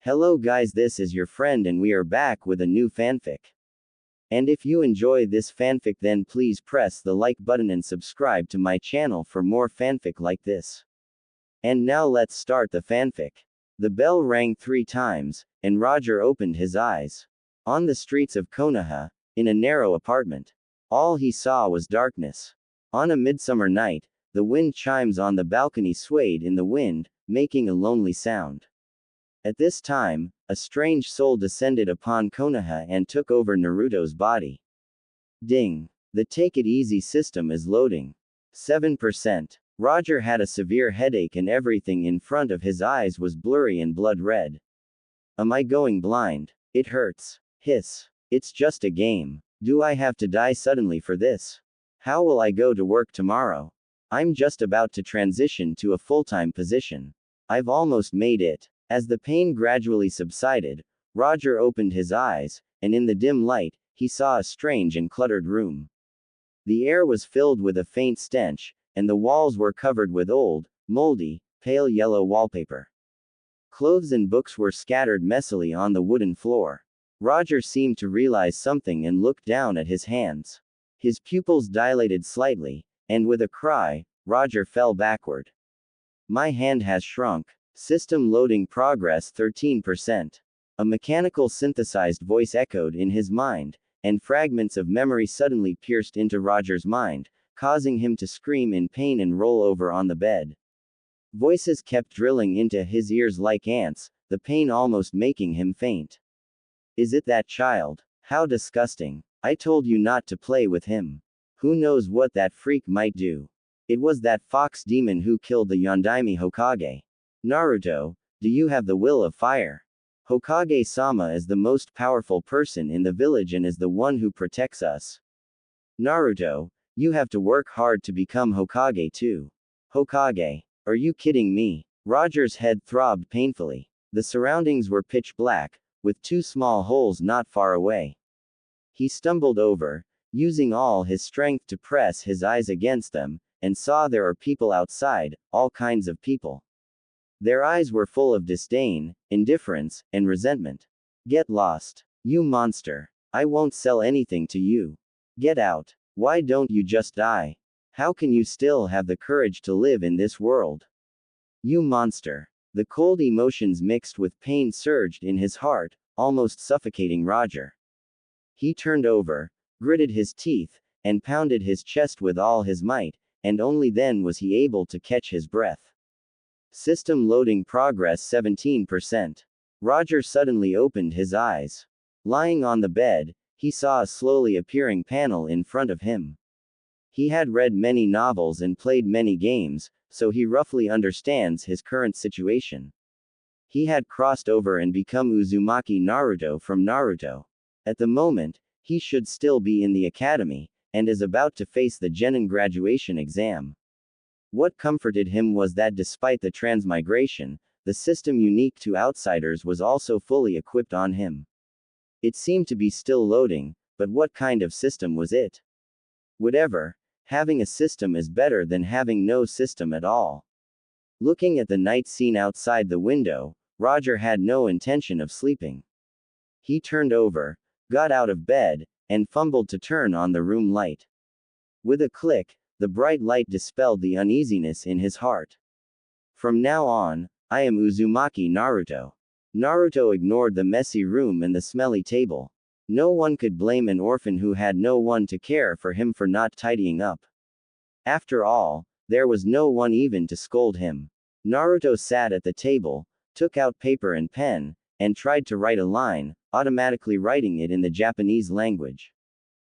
Hello guys, this is your friend and we are back with a new fanfic. And if you enjoy this fanfic, then please press the like button and subscribe to my channel for more fanfic like this. And now let's start the fanfic. The bell rang 3 times, and Roger opened his eyes. On the streets of Konoha, in a narrow apartment, all he saw was darkness. On a midsummer night, the wind chimes on the balcony swayed in the wind, making a lonely sound. At this time, a strange soul descended upon Konoha and took over Naruto's body. Ding. The take it easy system is loading. 7%. Roger had a severe headache and everything in front of his eyes was blurry and blood red. Am I going blind? It hurts. Hiss. It's just a game. Do I have to die suddenly for this? How will I go to work tomorrow? I'm just about to transition to a full-time position. I've almost made it. As the pain gradually subsided, Roger opened his eyes, and in the dim light, he saw a strange and cluttered room. The air was filled with a faint stench, and the walls were covered with old, moldy, pale yellow wallpaper. Clothes and books were scattered messily on the wooden floor. Roger seemed to realize something and looked down at his hands. His pupils dilated slightly, and with a cry, Roger fell backward. My hand has shrunk. System loading progress 13%. A mechanical synthesized voice echoed in his mind, and fragments of memory suddenly pierced into Roger's mind, causing him to scream in pain and roll over on the bed. Voices kept drilling into his ears like ants, the pain almost making him faint. Is it that child? How disgusting. I told you not to play with him. Who knows what that freak might do? It was that fox demon who killed the Yondaime Hokage. Naruto, do you have the will of fire? Hokage-sama is the most powerful person in the village and is the one who protects us. Naruto, you have to work hard to become Hokage too. Hokage. Are you kidding me? Roger's head throbbed painfully. The surroundings were pitch black, with 2 small holes not far away. He stumbled over, using all his strength to press his eyes against them, and saw there are people outside, all kinds of people. Their eyes were full of disdain, indifference, and resentment. Get lost. You monster. I won't sell anything to you. Get out. Why don't you just die? How can you still have the courage to live in this world? You monster. The cold emotions mixed with pain surged in his heart, almost suffocating Roger. He turned over, gritted his teeth, and pounded his chest with all his might, and only then was he able to catch his breath. System loading progress 17%. Roger suddenly opened his eyes. Lying on the bed, he saw a slowly appearing panel in front of him. He had read many novels and played many games, so he roughly understands his current situation. He had crossed over and become Uzumaki Naruto from Naruto. At the moment, he should still be in the academy, and is about to face the genin graduation exam. What comforted him was that despite the transmigration, the system unique to outsiders was also fully equipped on him. It seemed to be still loading, but what kind of system was it? Whatever, having a system is better than having no system at all. Looking at the night scene outside the window, Roger had no intention of sleeping. He turned over, got out of bed, and fumbled to turn on the room light. With a click, the bright light dispelled the uneasiness in his heart. From now on, I am Uzumaki Naruto. Naruto ignored the messy room and the smelly table. No one could blame an orphan who had no one to care for him for not tidying up. After all, there was no one even to scold him. Naruto sat at the table, took out paper and pen, and tried to write a line, automatically writing it in the Japanese language.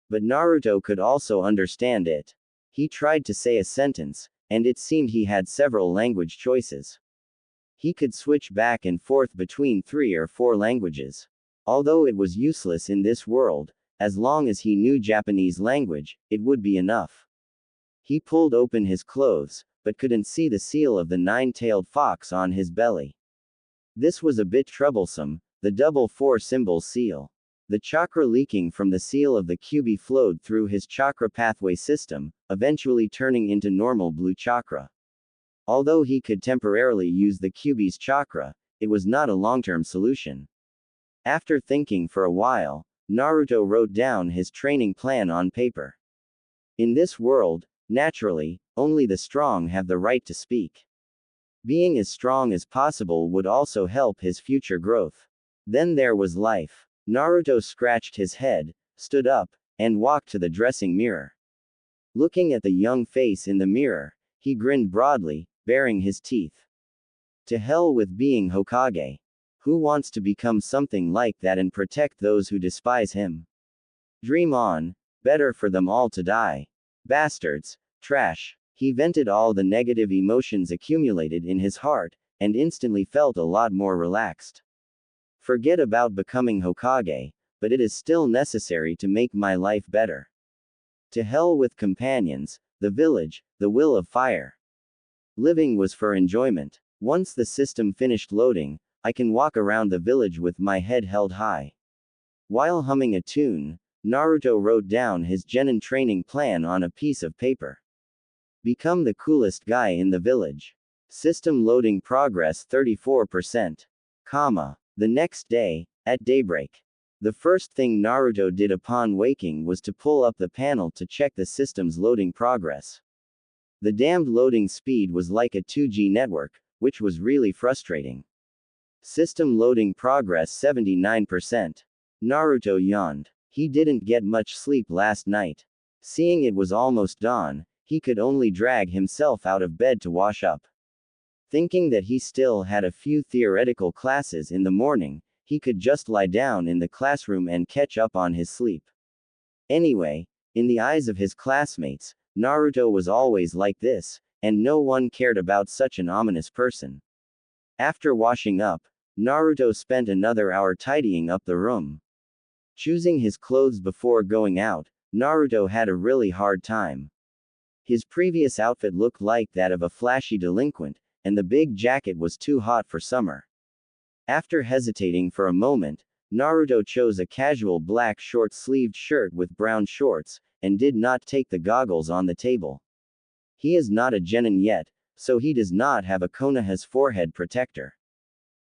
But Naruto could also understand it. He tried to say a sentence, and it seemed he had several language choices. He could switch back and forth between 3 or 4 languages. Although it was useless in this world, as long as he knew Japanese language, it would be enough. He pulled open his clothes, but couldn't see the seal of the 9-tailed fox on his belly. This was a bit troublesome, the double 4 symbol seal. The chakra leaking from the seal of the Kyuubi flowed through his chakra pathway system, eventually turning into normal blue chakra. Although he could temporarily use the Kyuubi's chakra, it was not a long-term solution. After thinking for a while, Naruto wrote down his training plan on paper. In this world, naturally, only the strong have the right to speak. Being as strong as possible would also help his future growth. Then there was life. Naruto scratched his head, stood up, and walked to the dressing mirror. Looking at the young face in the mirror, he grinned broadly, baring his teeth. To hell with being Hokage. Who wants to become something like that and protect those who despise him? Dream on, better for them all to die. Bastards, trash. He vented all the negative emotions accumulated in his heart, and instantly felt a lot more relaxed. Forget about becoming Hokage, but it is still necessary to make my life better. To hell with companions, the village, the will of fire. Living was for enjoyment. Once the system finished loading, I can walk around the village with my head held high. While humming a tune, Naruto wrote down his genin training plan on a piece of paper. Become the coolest guy in the village. System loading progress 34%. The next day, at daybreak. The first thing Naruto did upon waking was to pull up the panel to check the system's loading progress. The damned loading speed was like a 2G network, which was really frustrating. System loading progress 79%. Naruto yawned. He didn't get much sleep last night. Seeing it was almost dawn, he could only drag himself out of bed to wash up. Thinking that he still had a few theoretical classes in the morning, he could just lie down in the classroom and catch up on his sleep. Anyway, in the eyes of his classmates, Naruto was always like this, and no one cared about such an ominous person. After washing up, Naruto spent another hour tidying up the room. Choosing his clothes before going out, Naruto had a really hard time. His previous outfit looked like that of a flashy delinquent, and the big jacket was too hot for summer. After hesitating for a moment, Naruto chose a casual black short-sleeved shirt with brown shorts, and did not take the goggles on the table. He is not a genin yet, so he does not have a Konoha's forehead protector.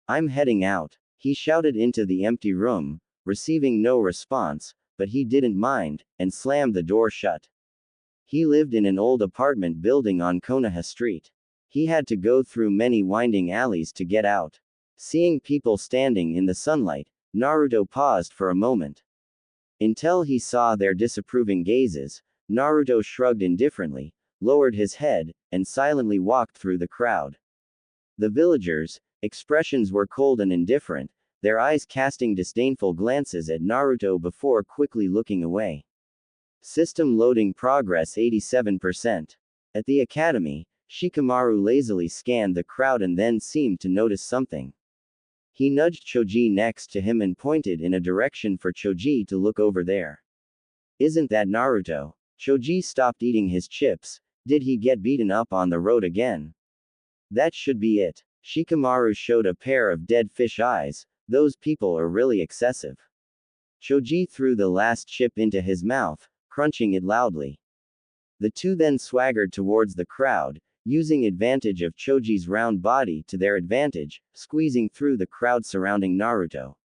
I'm heading out, he shouted into the empty room, receiving no response, but he didn't mind, and slammed the door shut. He lived in an old apartment building on Konoha Street. He had to go through many winding alleys to get out. Seeing people standing in the sunlight, Naruto paused for a moment. Until he saw their disapproving gazes, Naruto shrugged indifferently, lowered his head, and silently walked through the crowd. The villagers' expressions were cold and indifferent, their eyes casting disdainful glances at Naruto before quickly looking away. System loading progress 87%. At the academy, Shikamaru lazily scanned the crowd and then seemed to notice something. He nudged Choji next to him and pointed in a direction for Choji to look over there. Isn't that Naruto? Choji stopped eating his chips. Did he get beaten up on the road again? That should be it. Shikamaru showed a pair of dead fish eyes. Those people are really excessive. Choji threw the last chip into his mouth, crunching it loudly. The two then swaggered towards the crowd, using advantage of Choji's round body to their advantage, squeezing through the crowd surrounding Naruto.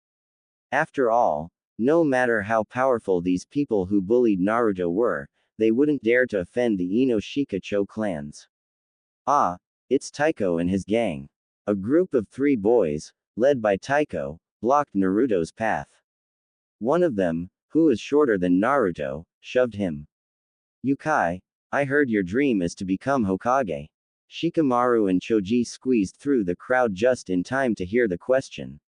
After all, no matter how powerful these people who bullied Naruto were, they wouldn't dare to offend the Ino-Shikacho clans. Ah, it's Taiko and his gang. A group of 3 boys, led by Taiko, blocked Naruto's path. One of them, who is shorter than Naruto, shoved him. Yukai, I heard your dream is to become Hokage. Shikamaru and Choji squeezed through the crowd just in time to hear the question.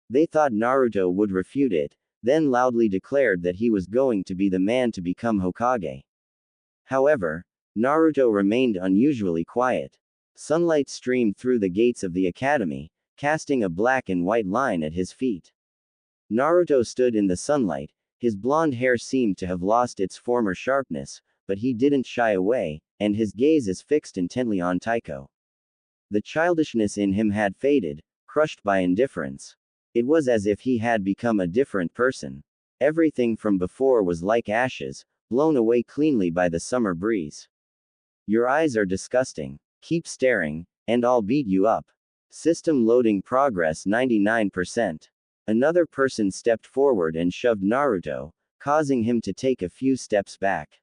They thought Naruto would refute it, then loudly declared that he was going to be the man to become Hokage. However, Naruto remained unusually quiet. Sunlight streamed through the gates of the academy, casting a black and white line at his feet. Naruto stood in the sunlight, his blonde hair seemed to have lost its former sharpness, but he didn't shy away, and his gaze is fixed intently on Taiko. The childishness in him had faded, crushed by indifference. It was as if he had become a different person. Everything from before was like ashes, blown away cleanly by the summer breeze. Your eyes are disgusting. Keep staring, and I'll beat you up. System loading progress 99%. Another person stepped forward and shoved Naruto, causing him to take a few steps back.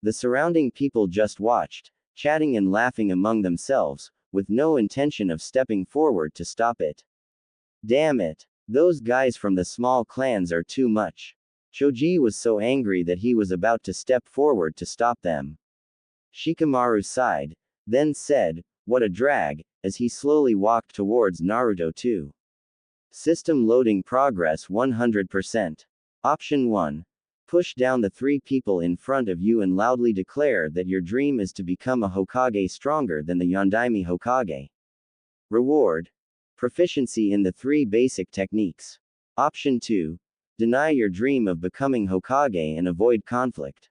The surrounding people just watched, chatting and laughing among themselves, with no intention of stepping forward to stop it. Damn it. Those guys from the small clans are too much. Choji was so angry that he was about to step forward to stop them. Shikamaru sighed, then said, "What a drag," as he slowly walked towards Naruto too. System loading progress 100%. Option 1. Push down the 3 people in front of you and loudly declare that your dream is to become a Hokage stronger than the Yondaime Hokage. Reward. Proficiency in the 3 basic techniques. Option 2. Deny your dream of becoming Hokage and avoid conflict.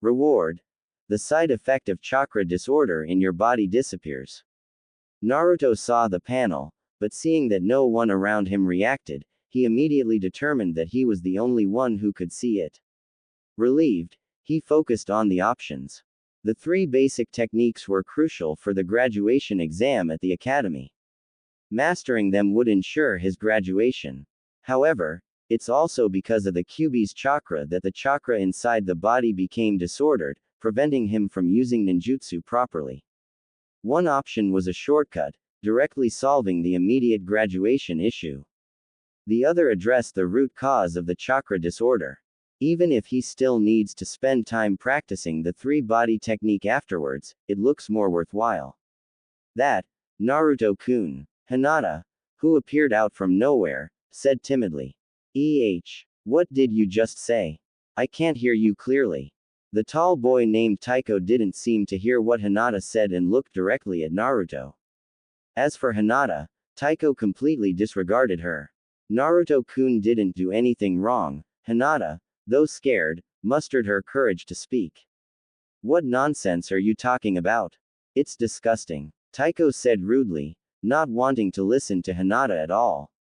Reward. The side effect of chakra disorder in your body disappears. Naruto saw the panel, but seeing that no one around him reacted, he immediately determined that he was the only one who could see it. Relieved, he focused on the options. The 3 basic techniques were crucial for the graduation exam at the academy. Mastering them would ensure his graduation. However, it's also because of the Kyuubi's chakra that the chakra inside the body became disordered, preventing him from using ninjutsu properly. One option was a shortcut, directly solving the immediate graduation issue. The other addressed the root cause of the chakra disorder. Even if he still needs to spend time practicing the 3 body technique afterwards, it looks more worthwhile. That, Naruto-kun. Hinata, who appeared out from nowhere, said timidly. What did you just say? I can't hear you clearly. The tall boy named Taiko didn't seem to hear what Hinata said and looked directly at Naruto. As for Hinata, Taiko completely disregarded her. Naruto-kun didn't do anything wrong. Hinata, though scared, mustered her courage to speak. What nonsense are you talking about? It's disgusting. Taiko said rudely, not wanting to listen to Hinata at all.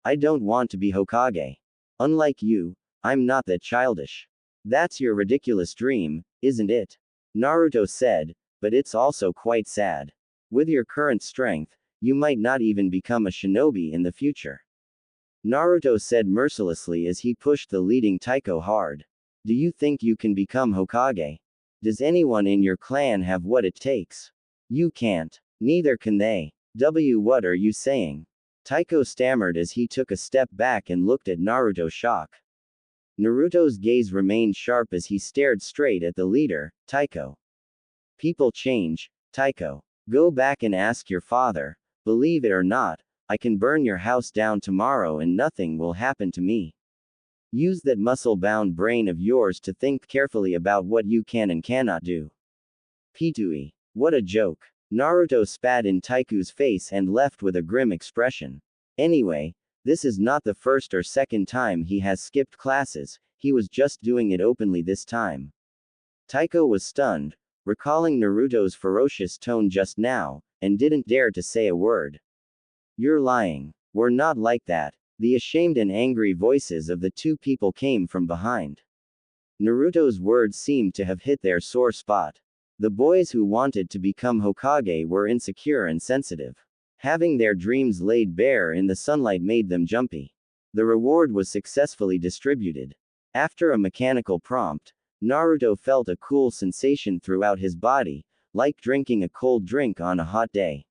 I don't want to be Hokage. Unlike you, I'm not that childish. That's your ridiculous dream, isn't it? Naruto said, but it's also quite sad. With your current strength, you might not even become a shinobi in the future. Naruto said mercilessly as he pushed the leading Taiko hard. Do you think you can become Hokage? Does anyone in your clan have what it takes? You can't. Neither can they. What are you saying? Taiko stammered as he took a step back and looked at Naruto shock. Naruto's gaze remained sharp as he stared straight at the leader, Taiko. People change, Taiko. Go back and ask your father. Believe it or not, I can burn your house down tomorrow and nothing will happen to me. Use that muscle-bound brain of yours to think carefully about what you can and cannot do. Pitui. What a joke. Naruto spat in Taiku's face and left with a grim expression. Anyway, this is not the first or second time he has skipped classes, he was just doing it openly this time. Taiko was stunned, recalling Naruto's ferocious tone just now, and didn't dare to say a word. You're lying. We're not like that. The ashamed and angry voices of the 2 people came from behind. Naruto's words seemed to have hit their sore spot. The boys who wanted to become Hokage were insecure and sensitive. Having their dreams laid bare in the sunlight made them jumpy. The reward was successfully distributed. After a mechanical prompt, Naruto felt a cool sensation throughout his body, like drinking a cold drink on a hot day.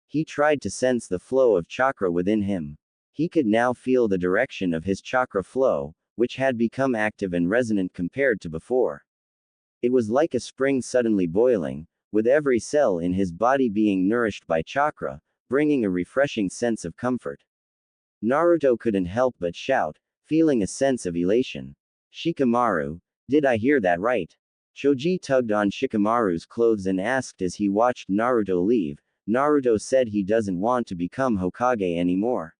He tried to sense the flow of chakra within him. He could now feel the direction of his chakra flow, which had become active and resonant compared to before. It was like a spring suddenly boiling, with every cell in his body being nourished by chakra, bringing a refreshing sense of comfort. Naruto couldn't help but shout, feeling a sense of elation. Shikamaru, did I hear that right? Choji tugged on Shikamaru's clothes and asked as he watched Naruto leave. Naruto said he doesn't want to become Hokage anymore.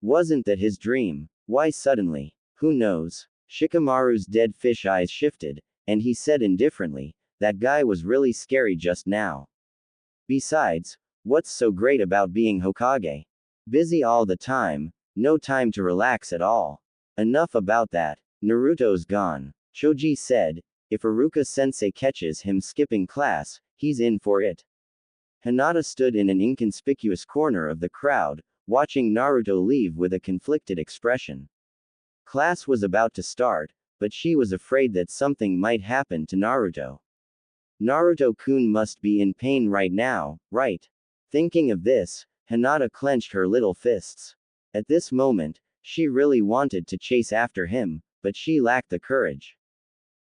Wasn't that his dream? Why suddenly? Who knows? Shikamaru's dead fish eyes shifted, and he said indifferently, that guy was really scary just now. Besides, what's so great about being Hokage? Busy all the time, no time to relax at all. Enough about that. Naruto's gone. Choji said, if Iruka-sensei catches him skipping class, he's in for it. Hinata stood in an inconspicuous corner of the crowd, watching Naruto leave with a conflicted expression. Class was about to start, but she was afraid that something might happen to Naruto. Naruto-kun must be in pain right now, right? Thinking of this, Hinata clenched her little fists. At this moment, she really wanted to chase after him, but she lacked the courage.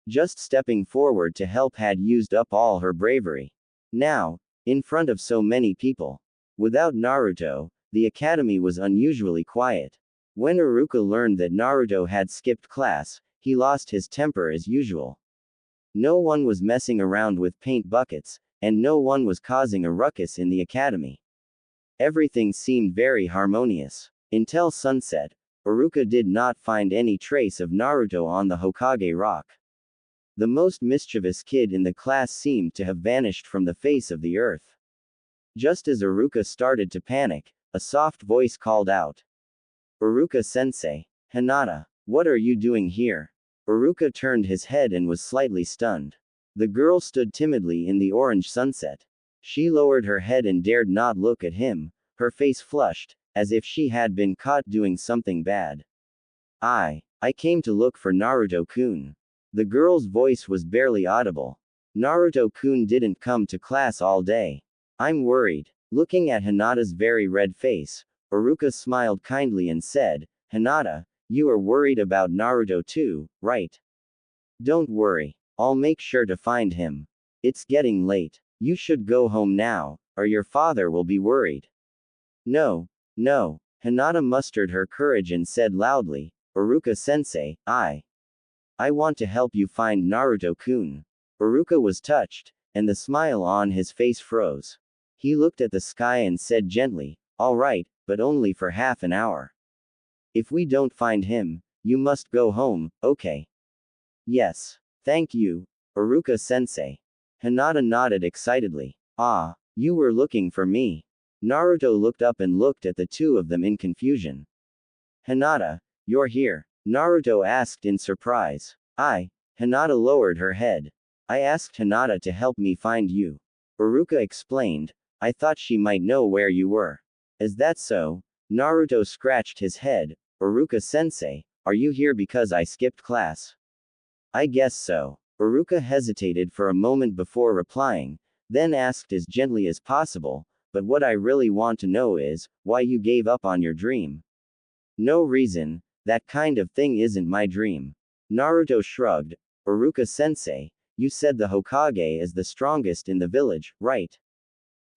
Just stepping forward to help had used up all her bravery. Now, in front of so many people. Without Naruto, the academy was unusually quiet. When Iruka learned that Naruto had skipped class, he lost his temper as usual. No one was messing around with paint buckets, and no one was causing a ruckus in the academy. Everything seemed very harmonious. Until sunset, Iruka did not find any trace of Naruto on the Hokage rock. The most mischievous kid in the class seemed to have vanished from the face of the earth. Just as Iruka started to panic, a soft voice called out. Iruka-sensei. Hinata, what are you doing here? Iruka turned his head and was slightly stunned. The girl stood timidly in the orange sunset. She lowered her head and dared not look at him, her face flushed, as if she had been caught doing something bad. I came to look for Naruto-kun. The girl's voice was barely audible. Naruto-kun didn't come to class all day. I'm worried. Looking at Hinata's very red face, Iruka smiled kindly and said, Hinata, you are worried about Naruto too, right? Don't worry. I'll make sure to find him. It's getting late. You should go home now, or your father will be worried. No. Hinata mustered her courage and said loudly, Iruka-sensei, I want to help you find Naruto-kun. Iruka was touched, and the smile on his face froze. He looked at the sky and said gently, all right, but only for half an hour. If we don't find him, you must go home, okay? Yes. Thank you, Iruka-sensei. Hinata nodded excitedly. Ah, you were looking for me. Naruto looked up and looked at the two of them in confusion. Hinata, you're here? Naruto asked in surprise. Hinata lowered her head. I asked Hinata to help me find you. Iruka explained. I thought she might know where you were. Is that so? Naruto scratched his head. Iruka-sensei, are you here because I skipped class? I guess so. Iruka hesitated for a moment before replying, then asked as gently as possible, but what I really want to know is, why you gave up on your dream. No reason, that kind of thing isn't my dream. Naruto shrugged. Iruka-sensei, you said the Hokage is the strongest in the village, right?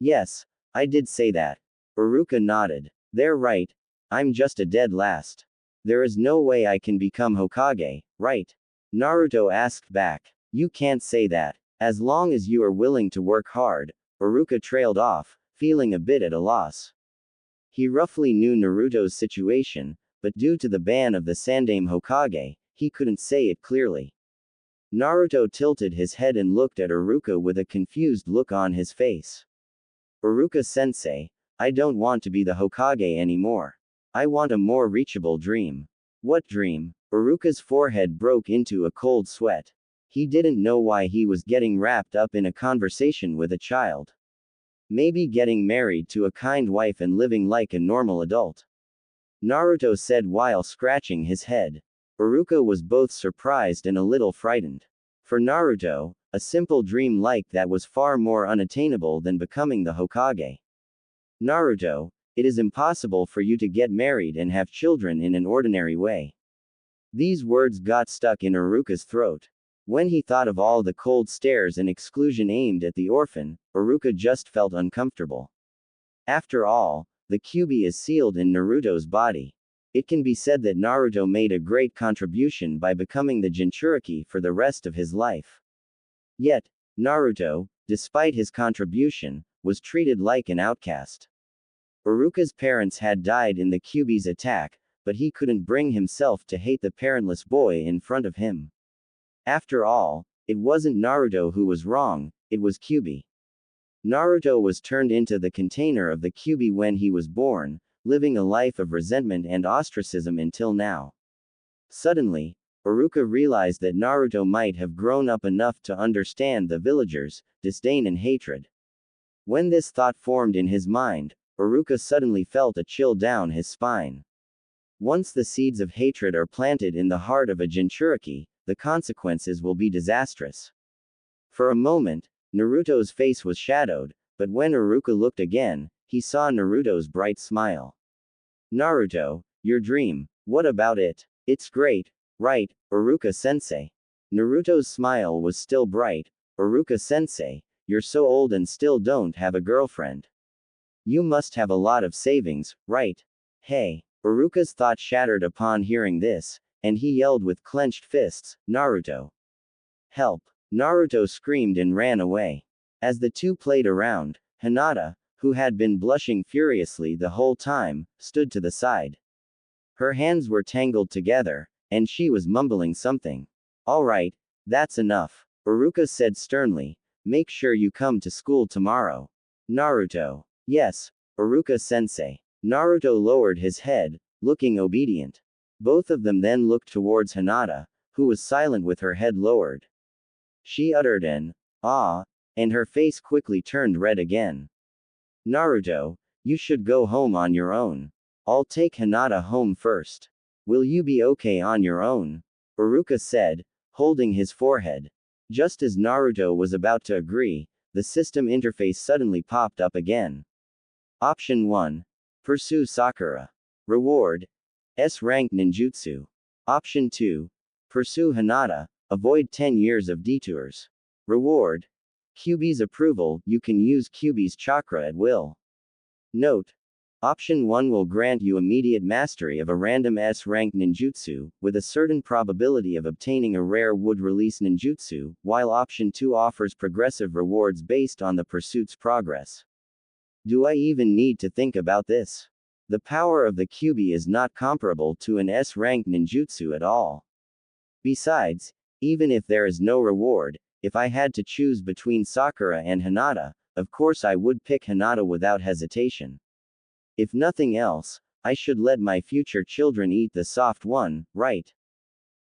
Yes, I did say that. Iruka nodded. They're right. I'm just a dead last. There is no way I can become Hokage, right? Naruto asked back. You can't say that. As long as you are willing to work hard. Iruka trailed off, feeling a bit at a loss. He roughly knew Naruto's situation, but due to the ban of the Sandaime Hokage, he couldn't say it clearly. Naruto tilted his head and looked at Iruka with a confused look on his face. Iruka-sensei, I don't want to be the Hokage anymore. I want a more reachable dream. What dream? Iruka's forehead broke into a cold sweat. He didn't know why he was getting wrapped up in a conversation with a child. Maybe getting married to a kind wife and living like a normal adult. Naruto said while scratching his head. Iruka was both surprised and a little frightened. For Naruto, a simple dream like that was far more unattainable than becoming the Hokage. Naruto, it is impossible for you to get married and have children in an ordinary way. These words got stuck in Iruka's throat. When he thought of all the cold stares and exclusion aimed at the orphan, Iruka just felt uncomfortable. After all, the Kyuubi is sealed in Naruto's body. It can be said that Naruto made a great contribution by becoming the Jinchuriki for the rest of his life. Yet, Naruto, despite his contribution, was treated like an outcast. Iruka's parents had died in the Kyuubi's attack, but he couldn't bring himself to hate the parentless boy in front of him. After all, it wasn't Naruto who was wrong, it was Kyuubi. Naruto was turned into the container of the Kyuubi when he was born, living a life of resentment and ostracism until now. Suddenly, Iruka realized that Naruto might have grown up enough to understand the villagers' disdain and hatred. When this thought formed in his mind, Iruka suddenly felt a chill down his spine. Once the seeds of hatred are planted in the heart of a Jinchuriki, the consequences will be disastrous. For a moment, Naruto's face was shadowed, but when Iruka looked again, he saw Naruto's bright smile. Naruto, your dream, what about it? It's great, right, Iruka-sensei? Naruto's smile was still bright. Iruka-sensei, you're so old and still don't have a girlfriend. You must have a lot of savings, right? Hey. Iruka's thought shattered upon hearing this, and he yelled with clenched fists, Naruto. Help. Naruto screamed and ran away. As the two played around, Hinata, who had been blushing furiously the whole time, stood to the side. Her hands were tangled together, and she was mumbling something. All right, that's enough, Iruka said sternly. Make sure you come to school tomorrow. Naruto. Yes, Iruka-sensei. Naruto lowered his head, looking obedient. Both of them then looked towards Hinata, who was silent with her head lowered. She uttered an ah, and her face quickly turned red again. Naruto, you should go home on your own. I'll take Hinata home first. Will you be okay on your own? Iruka said, holding his forehead. Just as Naruto was about to agree, the system interface suddenly popped up again. Option 1. Pursue Sakura. Reward. S-rank ninjutsu. Option 2. Pursue Hinata. Avoid 10 years of detours. Reward. Kyuubi's approval, you can use Kyuubi's chakra at will. Note. Option 1 will grant you immediate mastery of a random S-rank ninjutsu, with a certain probability of obtaining a rare wood-release ninjutsu, while Option 2 offers progressive rewards based on the pursuit's progress. Do I even need to think about this? The power of the Kyuubi is not comparable to an S-rank ninjutsu at all. Besides, even if there is no reward, if I had to choose between Sakura and Hinata, of course I would pick Hinata without hesitation. If nothing else, I should let my future children eat the soft one, right?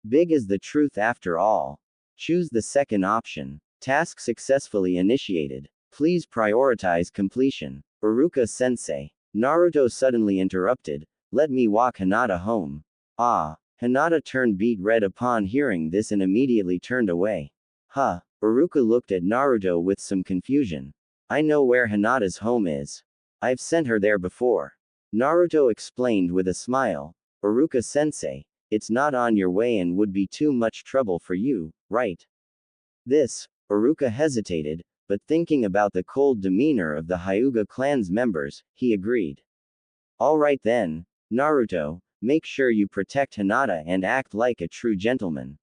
Big is the truth after all. Choose the second option. Task successfully initiated. Please prioritize completion. Iruka-sensei. Naruto suddenly interrupted. Let me walk Hinata home. Ah. Hinata turned beet red upon hearing this and immediately turned away. Huh. Iruka looked at Naruto with some confusion. I know where Hinata's home is. I've sent her there before. Naruto explained with a smile. Iruka-sensei, it's not on your way and would be too much trouble for you, right? This, Iruka hesitated, but thinking about the cold demeanor of the Hyuga clan's members, he agreed. Alright then, Naruto, make sure you protect Hinata and act like a true gentleman.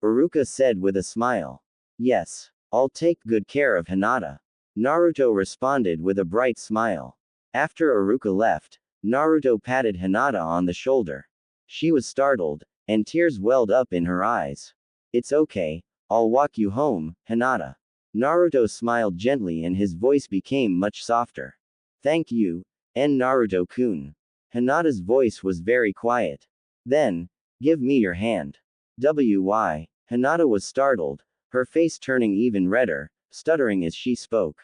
Iruka said with a smile. Yes, I'll take good care of Hinata. Naruto responded with a bright smile. After Iruka left, Naruto patted Hinata on the shoulder. She was startled, and tears welled up in her eyes. It's okay, I'll walk you home, Hinata. Naruto smiled gently and his voice became much softer. Thank you, Naruto-kun. Hinata's voice was very quiet. Then, give me your hand. Why? Hinata was startled, her face turning even redder, stuttering as she spoke.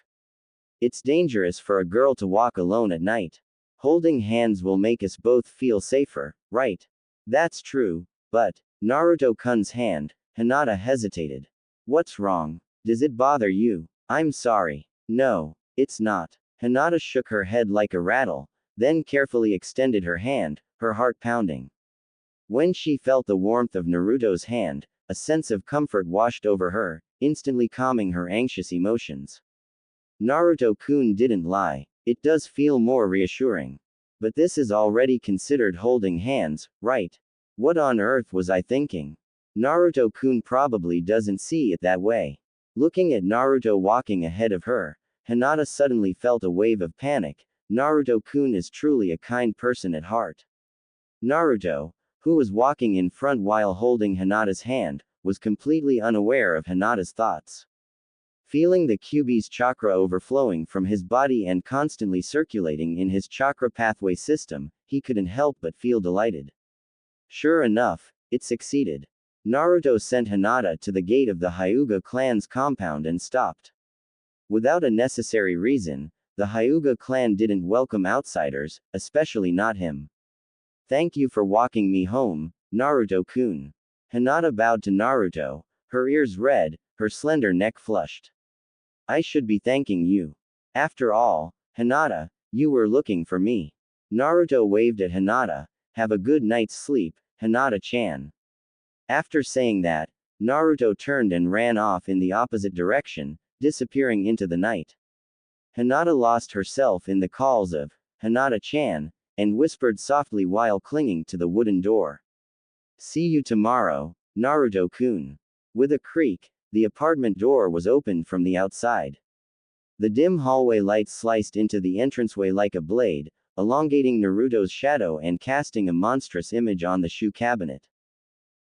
It's dangerous for a girl to walk alone at night. Holding hands will make us both feel safer, right? That's true, but, Naruto-kun's hand, Hinata hesitated. What's wrong? Does it bother you? I'm sorry. No, it's not. Hinata shook her head like a rattle, then carefully extended her hand, her heart pounding. When she felt the warmth of Naruto's hand, a sense of comfort washed over her, instantly calming her anxious emotions. Naruto-kun didn't lie. It does feel more reassuring. But this is already considered holding hands, right? What on earth was I thinking? Naruto-kun probably doesn't see it that way. Looking at Naruto walking ahead of her, Hinata suddenly felt a wave of panic. Naruto-kun is truly a kind person at heart. Naruto, who was walking in front while holding Hinata's hand, was completely unaware of Hinata's thoughts. Feeling the Kyuubi's chakra overflowing from his body and constantly circulating in his chakra pathway system, he couldn't help but feel delighted. Sure enough, it succeeded. Naruto sent Hinata to the gate of the Hyuga clan's compound and stopped. Without a necessary reason, the Hyuga clan didn't welcome outsiders, especially not him. Thank you for walking me home, Naruto-kun. Hinata bowed to Naruto, her ears red, her slender neck flushed. I should be thanking you. After all, Hinata, you were looking for me. Naruto waved at Hinata. Have a good night's sleep, Hinata-chan. After saying that, Naruto turned and ran off in the opposite direction, disappearing into the night. Hinata lost herself in the calls of Hinata-chan, and whispered softly while clinging to the wooden door. See you tomorrow, Naruto-kun. With a creak, the apartment door was opened from the outside. The dim hallway light sliced into the entranceway like a blade, elongating Naruto's shadow and casting a monstrous image on the shoe cabinet.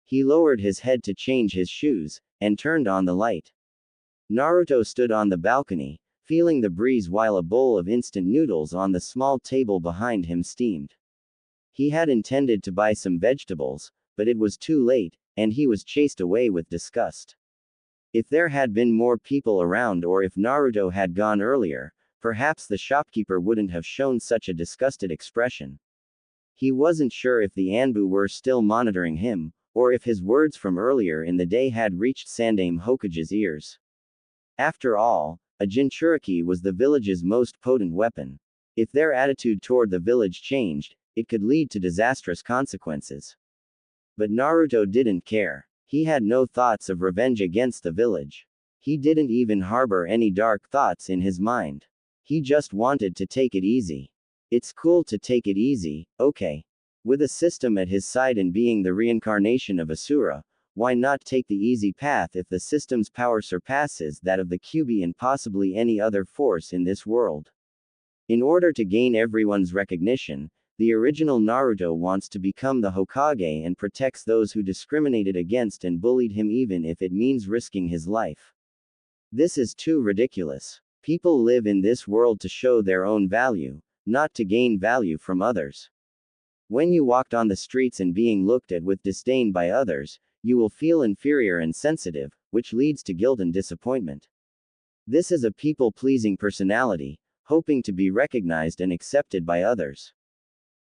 He lowered his head to change his shoes, and turned on the light. Naruto stood on the balcony, feeling the breeze while a bowl of instant noodles on the small table behind him steamed. He had intended to buy some vegetables, but it was too late, and he was chased away with disgust. If there had been more people around or if Naruto had gone earlier, perhaps the shopkeeper wouldn't have shown such a disgusted expression. He wasn't sure if the Anbu were still monitoring him, or if his words from earlier in the day had reached Sandaime Hokage's ears. After all, a Jinchuriki was the village's most potent weapon. If their attitude toward the village changed, it could lead to disastrous consequences. But Naruto didn't care. He had no thoughts of revenge against the village. He didn't even harbor any dark thoughts in his mind. He just wanted to take it easy. It's cool to take it easy, okay. With a system at his side and being the reincarnation of Asura, why not take the easy path if the system's power surpasses that of the Kyuubi and possibly any other force in this world? In order to gain everyone's recognition, the original Naruto wants to become the Hokage and protects those who discriminated against and bullied him even if it means risking his life. This is too ridiculous. People live in this world to show their own value, not to gain value from others. When you walked on the streets and being looked at with disdain by others, you will feel inferior and sensitive, which leads to guilt and disappointment. This is a people-pleasing personality, hoping to be recognized and accepted by others.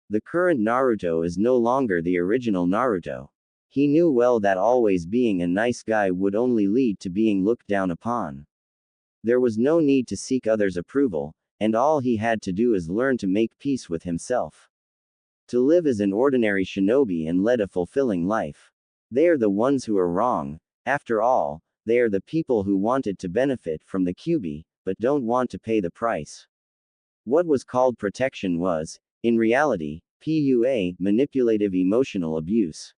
The current Naruto is no longer the original Naruto. He knew well that always being a nice guy would only lead to being looked down upon. There was no need to seek others' approval, and all he had to do is learn to make peace with himself. To live as an ordinary shinobi and lead a fulfilling life. They are the ones who are wrong. After all, they are the people who wanted to benefit from the Kyuubi, but don't want to pay the price. What was called protection was, in reality, PUA, manipulative emotional abuse.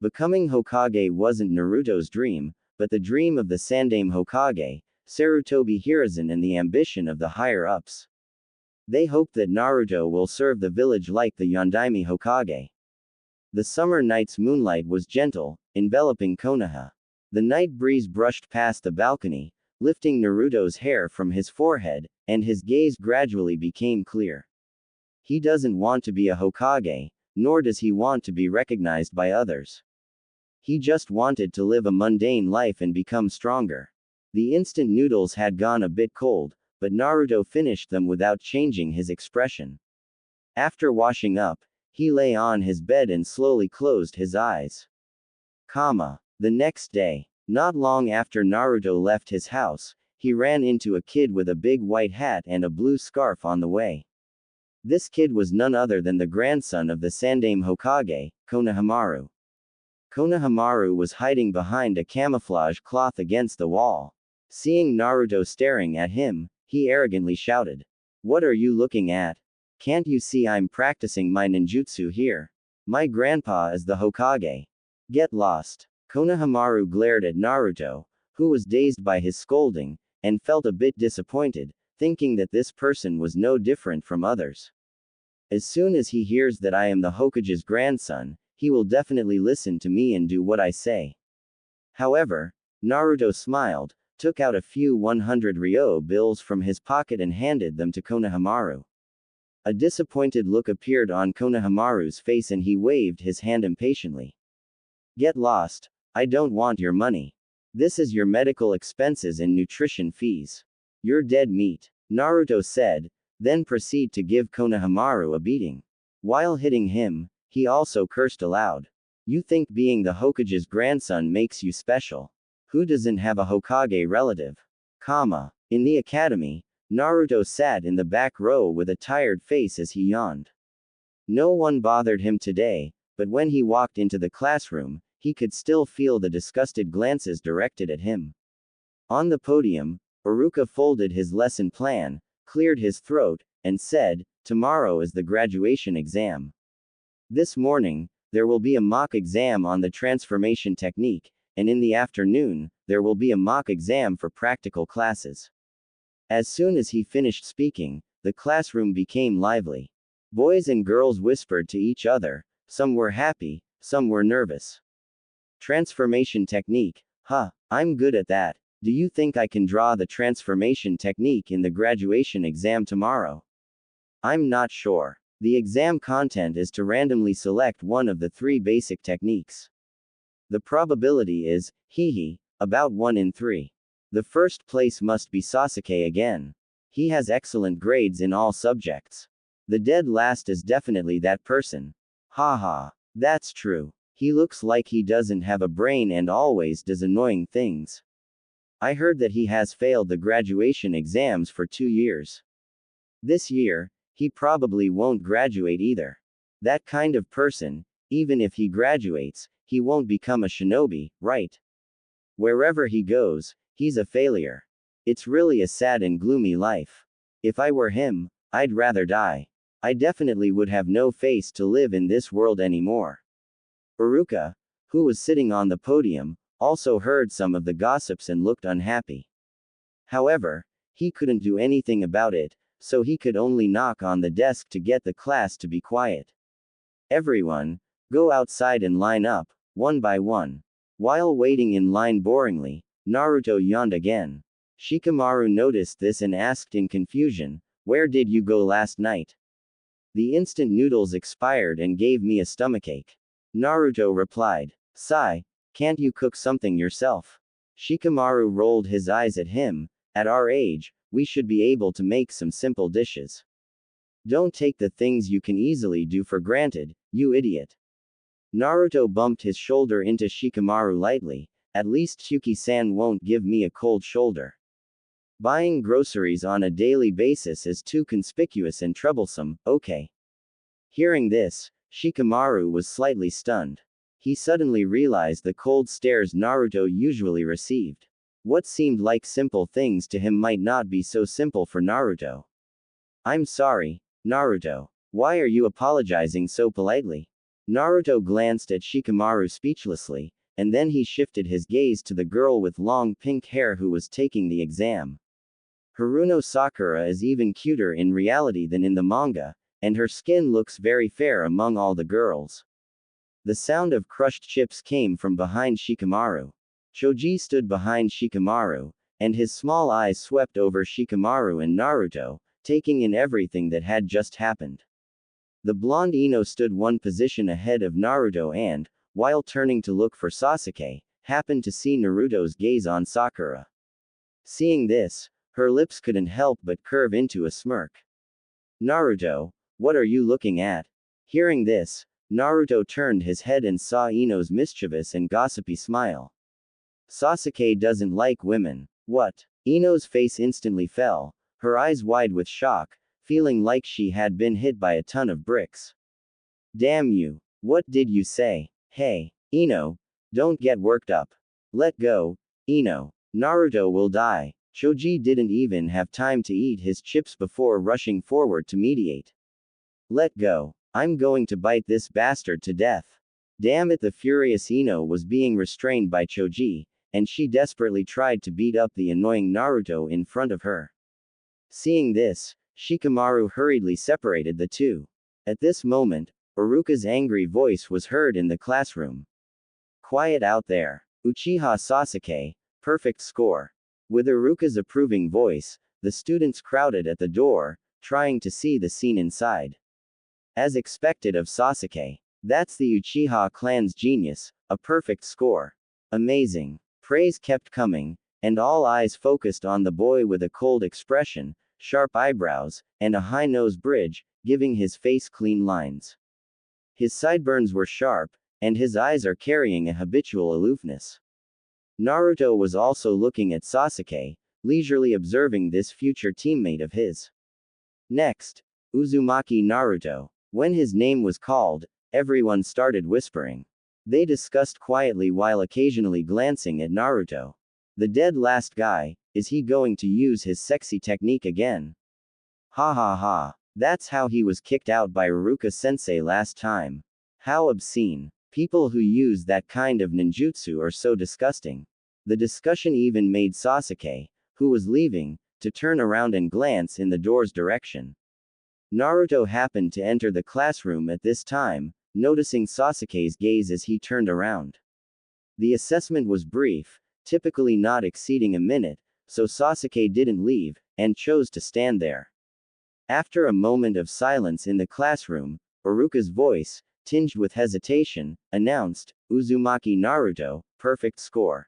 Becoming Hokage wasn't Naruto's dream, but the dream of the Sandaime Hokage, Sarutobi Hiruzen, and the ambition of the higher-ups. They hope that Naruto will serve the village like the Yondaime Hokage. The summer night's moonlight was gentle, enveloping Konoha. The night breeze brushed past the balcony, lifting Naruto's hair from his forehead, and his gaze gradually became clear. He doesn't want to be a Hokage, nor does he want to be recognized by others. He just wanted to live a mundane life and become stronger. The instant noodles had gone a bit cold, but Naruto finished them without changing his expression. After washing up, he lay on his bed and slowly closed his eyes. The next day, not long after Naruto left his house, he ran into a kid with a big white hat and a blue scarf on the way. This kid was none other than the grandson of the Sandaime Hokage, Konohamaru. Konohamaru was hiding behind a camouflage cloth against the wall. Seeing Naruto staring at him, he arrogantly shouted. What are you looking at? Can't you see I'm practicing my ninjutsu here? My grandpa is the Hokage. Get lost. Konohamaru glared at Naruto, who was dazed by his scolding, and felt a bit disappointed, thinking that this person was no different from others. As soon as he hears that I am the Hokage's grandson, he will definitely listen to me and do what I say. However, Naruto smiled, took out a few 100 ryo bills from his pocket and handed them to Konohamaru. A disappointed look appeared on Konohamaru's face and he waved his hand impatiently. Get lost, I don't want your money. This is your medical expenses and nutrition fees. You're dead meat, Naruto said, then proceed to give Konohamaru a beating. While hitting him, he also cursed aloud. You think being the Hokage's grandson makes you special? Who doesn't have a Hokage relative? In the academy, Naruto sat in the back row with a tired face as he yawned. No one bothered him today, but when he walked into the classroom, he could still feel the disgusted glances directed at him. On the podium, Iruka folded his lesson plan, cleared his throat, and said, "Tomorrow is the graduation exam. This morning, there will be a mock exam on the transformation technique, and in the afternoon, there will be a mock exam for practical classes." As soon as he finished speaking, the classroom became lively. Boys and girls whispered to each other, some were happy, some were nervous. Transformation technique, huh, I'm good at that. Do you think I can draw the transformation technique in the graduation exam tomorrow? I'm not sure. The exam content is to randomly select one of the 3 basic techniques. The probability is, about 1 in 3. The first place must be Sasuke again. He has excellent grades in all subjects. The dead last is definitely that person. Haha. That's true. He looks like he doesn't have a brain and always does annoying things. I heard that he has failed the graduation exams for 2 years. This year, he probably won't graduate either. That kind of person, even if he graduates, he won't become a shinobi, right? Wherever he goes, he's a failure. It's really a sad and gloomy life. If I were him, I'd rather die. I definitely would have no face to live in this world anymore. Iruka, who was sitting on the podium, also heard some of the gossips and looked unhappy. However, he couldn't do anything about it, so he could only knock on the desk to get the class to be quiet. Everyone, go outside and line up, one by one. While waiting in line boringly, Naruto yawned again. Shikamaru noticed this and asked in confusion, "Where did you go last night?" "The instant noodles expired and gave me a stomachache." Naruto replied. "Sigh, can't you cook something yourself?" Shikamaru rolled his eyes at him. "At our age, we should be able to make some simple dishes. Don't take the things you can easily do for granted, you idiot." Naruto bumped his shoulder into Shikamaru lightly. "At least Tsuki-san won't give me a cold shoulder. Buying groceries on a daily basis is too conspicuous and troublesome, okay?" Hearing this, Shikamaru was slightly stunned. He suddenly realized the cold stares Naruto usually received. What seemed like simple things to him might not be so simple for Naruto. "I'm sorry, Naruto. Why are you apologizing so politely?" Naruto glanced at Shikamaru speechlessly, and then he shifted his gaze to the girl with long pink hair who was taking the exam. Haruno Sakura is even cuter in reality than in the manga, and her skin looks very fair among all the girls. The sound of crushed chips came from behind Shikamaru. Choji stood behind Shikamaru, and his small eyes swept over Shikamaru and Naruto, taking in everything that had just happened. The blonde Ino stood one position ahead of Naruto and, while turning to look for Sasuke, happened to see Naruto's gaze on Sakura. Seeing this, her lips couldn't help but curve into a smirk. "Naruto, what are you looking at?" Hearing this, Naruto turned his head and saw Ino's mischievous and gossipy smile. "Sasuke doesn't like women. What?" Ino's face instantly fell, her eyes wide with shock, feeling like she had been hit by a ton of bricks. "Damn you. What did you say?" "Hey, Ino, don't get worked up. Let go, Ino. Naruto will die." Choji didn't even have time to eat his chips before rushing forward to mediate. "Let go. I'm going to bite this bastard to death." Damn it, the furious Ino was being restrained by Choji, and she desperately tried to beat up the annoying Naruto in front of her. Seeing this, Shikamaru hurriedly separated the two. At this moment, Iruka's angry voice was heard in the classroom. "Quiet out there. Uchiha Sasuke, perfect score." With Iruka's approving voice, the students crowded at the door, trying to see the scene inside. As expected of Sasuke. "That's the Uchiha clan's genius, a perfect score. Amazing." Praise kept coming, and all eyes focused on the boy with a cold expression, sharp eyebrows, and a high nose bridge, giving his face clean lines. His sideburns were sharp, and his eyes are carrying a habitual aloofness. Naruto was also looking at Sasuke, leisurely observing this future teammate of his. Next, Uzumaki Naruto. When his name was called, everyone started whispering. They discussed quietly while occasionally glancing at Naruto. The dead last guy, is he going to use his sexy technique again? Ha ha ha. That's how he was kicked out by Iruka-sensei last time. How obscene. People who use that kind of ninjutsu are so disgusting. The discussion even made Sasuke, who was leaving, to turn around and glance in the door's direction. Naruto happened to enter the classroom at this time, noticing Sasuke's gaze as he turned around. The assessment was brief, typically not exceeding a minute, so Sasuke didn't leave, and chose to stand there. After a moment of silence in the classroom, Iruka's voice, tinged with hesitation, announced, "Uzumaki Naruto, perfect score."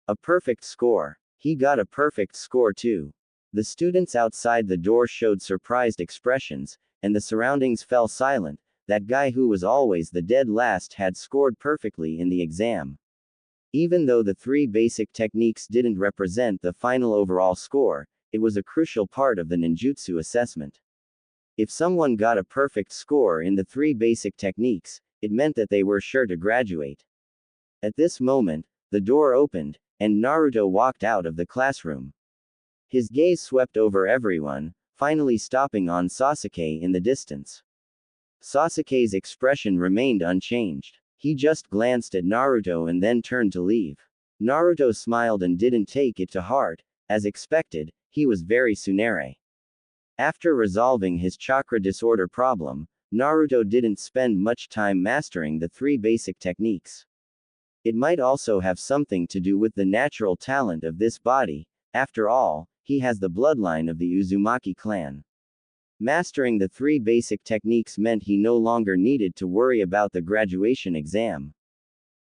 A perfect score. He got a perfect score too. The students outside the door showed surprised expressions, and the surroundings fell silent. That guy who was always the dead last had scored perfectly in the exam. Even though the three basic techniques didn't represent the final overall score, it was a crucial part of the ninjutsu assessment. If someone got a perfect score in the three basic techniques, it meant that they were sure to graduate. At this moment, the door opened, and Naruto walked out of the classroom. His gaze swept over everyone, finally stopping on Sasuke in the distance. Sasuke's expression remained unchanged. He just glanced at Naruto and then turned to leave. Naruto smiled and didn't take it to heart. As expected, he was very tsundere. After resolving his chakra disorder problem, Naruto didn't spend much time mastering the three basic techniques. It might also have something to do with the natural talent of this body. After all, he has the bloodline of the Uzumaki clan. Mastering the three basic techniques meant he no longer needed to worry about the graduation exam.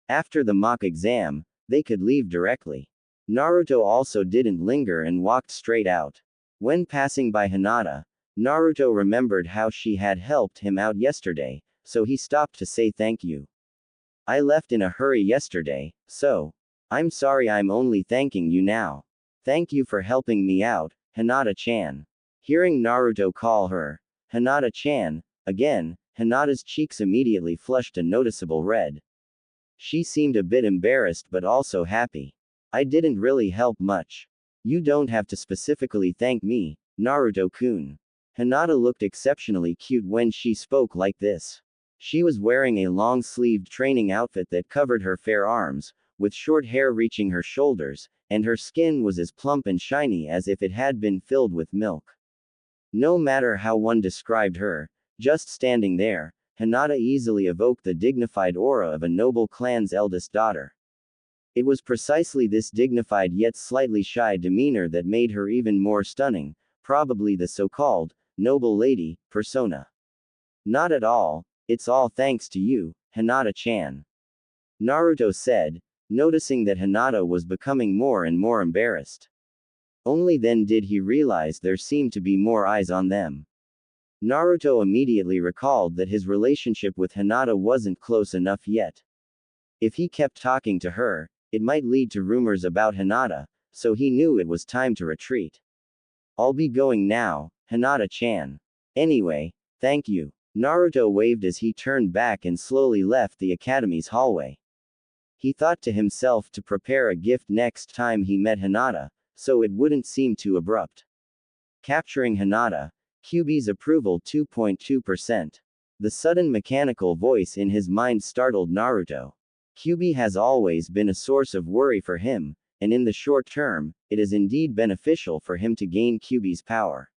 After the mock exam, they could leave directly. Naruto also didn't linger and walked straight out. When passing by Hinata, Naruto remembered how she had helped him out yesterday, so he stopped to say thank you. "I left in a hurry yesterday, so I'm sorry, I'm only thanking you now. Thank you for helping me out, Hinata-chan." Hearing Naruto call her Hinata-chan again, Hinata's cheeks immediately flushed a noticeable red. She seemed a bit embarrassed but also happy. "I didn't really help much. You don't have to specifically thank me, Naruto-kun." Hinata looked exceptionally cute when she spoke like this. She was wearing a long-sleeved training outfit that covered her fair arms, with short hair reaching her shoulders, and her skin was as plump and shiny as if it had been filled with milk. No matter how one described her, just standing there, Hinata easily evoked the dignified aura of a noble clan's eldest daughter. It was precisely this dignified yet slightly shy demeanor that made her even more stunning, probably the so-called noble lady persona. "Not at all, it's all thanks to you, Hinata-chan," Naruto said, noticing that Hinata was becoming more and more embarrassed. Only then did he realize there seemed to be more eyes on them. Naruto immediately recalled that his relationship with Hinata wasn't close enough yet. If he kept talking to her, it might lead to rumors about Hinata, so he knew it was time to retreat. "I'll be going now, Hinata-chan. Anyway, thank you." Naruto waved as he turned back and slowly left the academy's hallway. He thought to himself to prepare a gift next time he met Hinata, so it wouldn't seem too abrupt. Capturing Hinata, QB's approval 2.2%. The sudden mechanical voice in his mind startled Naruto. QB has always been a source of worry for him, and in the short term, it is indeed beneficial for him to gain QB's power.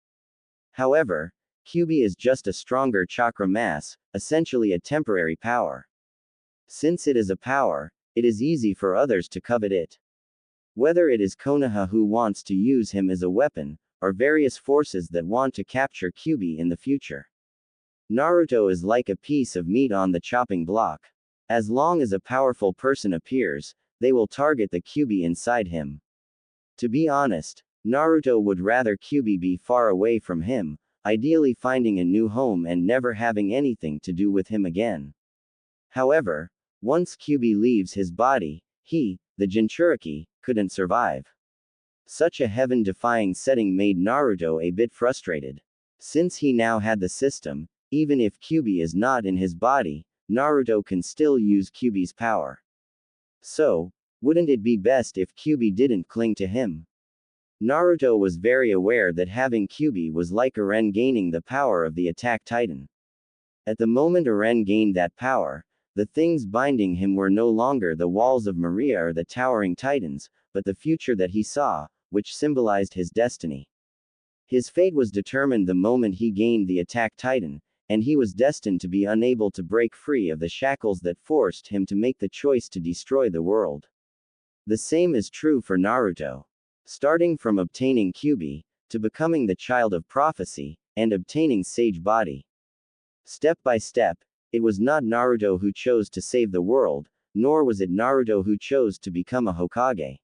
However, QB is just a stronger chakra mass, essentially a temporary power. Since it is a power, it is easy for others to covet it. Whether it is Konoha who wants to use him as a weapon, or various forces that want to capture QB in the future. Naruto is like a piece of meat on the chopping block. As long as a powerful person appears, they will target the QB inside him. To be honest, Naruto would rather Kyuubi be far away from him, ideally finding a new home and never having anything to do with him again. However, once Kyuubi leaves his body, he, the Jinchuriki, couldn't survive. Such a heaven-defying setting made Naruto a bit frustrated. Since he now had the system, even if Kyuubi is not in his body, Naruto can still use Kyuubi's power. So, wouldn't it be best if Kyuubi didn't cling to him? Naruto was very aware that having Kyuubi was like Eren gaining the power of the Attack Titan. At the moment Eren gained that power, the things binding him were no longer the walls of Maria or the towering titans, but the future that he saw, which symbolized his destiny. His fate was determined the moment he gained the Attack Titan, and he was destined to be unable to break free of the shackles that forced him to make the choice to destroy the world. The same is true for Naruto. Starting from obtaining Kyuubi, to becoming the child of prophecy, and obtaining Sage Body. Step by step, it was not Naruto who chose to save the world, nor was it Naruto who chose to become a Hokage.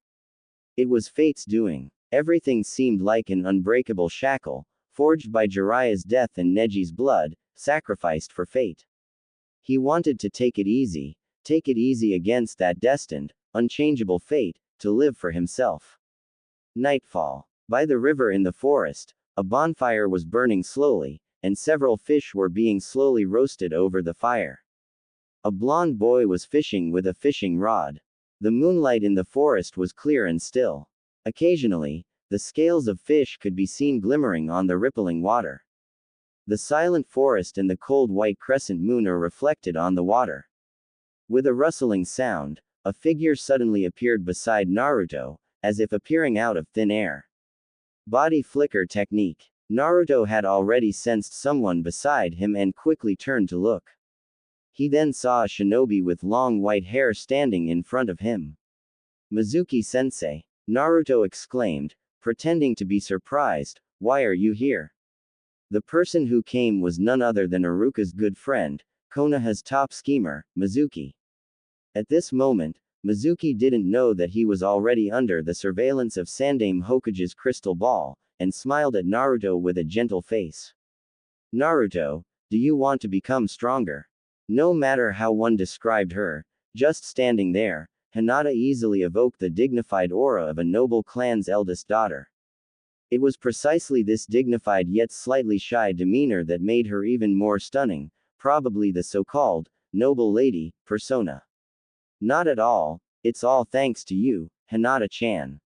It was fate's doing. Everything seemed like an unbreakable shackle, forged by Jiraiya's death and Neji's blood, sacrificed for fate. He wanted to take it easy against that destined, unchangeable fate, to live for himself. Nightfall. By the river in the forest, a bonfire was burning slowly, and several fish were being slowly roasted over the fire. A blond boy was fishing with a fishing rod. The moonlight in the forest was clear and still. Occasionally, the scales of fish could be seen glimmering on the rippling water. The silent forest and the cold white crescent moon are reflected on the water. With a rustling sound, a figure suddenly appeared beside Naruto, as if appearing out of thin air. Body flicker technique. Naruto had already sensed someone beside him and quickly turned to look. He then saw a shinobi with long white hair standing in front of him. Mizuki-sensei, Naruto exclaimed, pretending to be surprised, why are you here? The person who came was none other than Iruka's good friend, Konoha's top schemer, Mizuki. At this moment, Mizuki didn't know that he was already under the surveillance of Sandaime Hokage's crystal ball, and smiled at Naruto with a gentle face. Naruto, do you want to become stronger? No matter how one described her, just standing there, Hinata easily evoked the dignified aura of a noble clan's eldest daughter. It was precisely this dignified yet slightly shy demeanor that made her even more stunning, probably the so-called, noble lady, persona. Not at all, it's all thanks to you, Hinata-chan.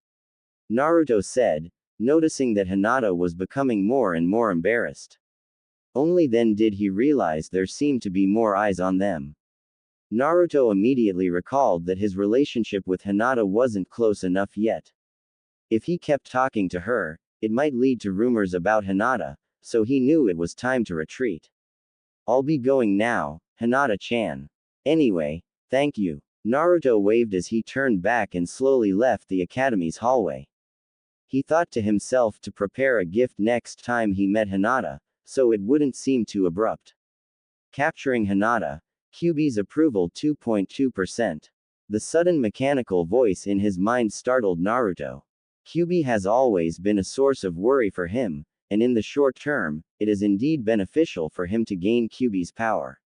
Naruto said, noticing that Hinata was becoming more and more embarrassed. Only then did he realize there seemed to be more eyes on them. Naruto immediately recalled that his relationship with Hinata wasn't close enough yet. If he kept talking to her, it might lead to rumors about Hinata, so he knew it was time to retreat. I'll be going now, Hinata-chan. Anyway, thank you. Naruto waved as he turned back and slowly left the academy's hallway. He thought to himself to prepare a gift next time he met Hinata, so it wouldn't seem too abrupt. Capturing Hinata, Kyuubi's approval 2.2%. The sudden mechanical voice in his mind startled Naruto. Kyuubi has always been a source of worry for him, and in the short term, it is indeed beneficial for him to gain Kyuubi's power.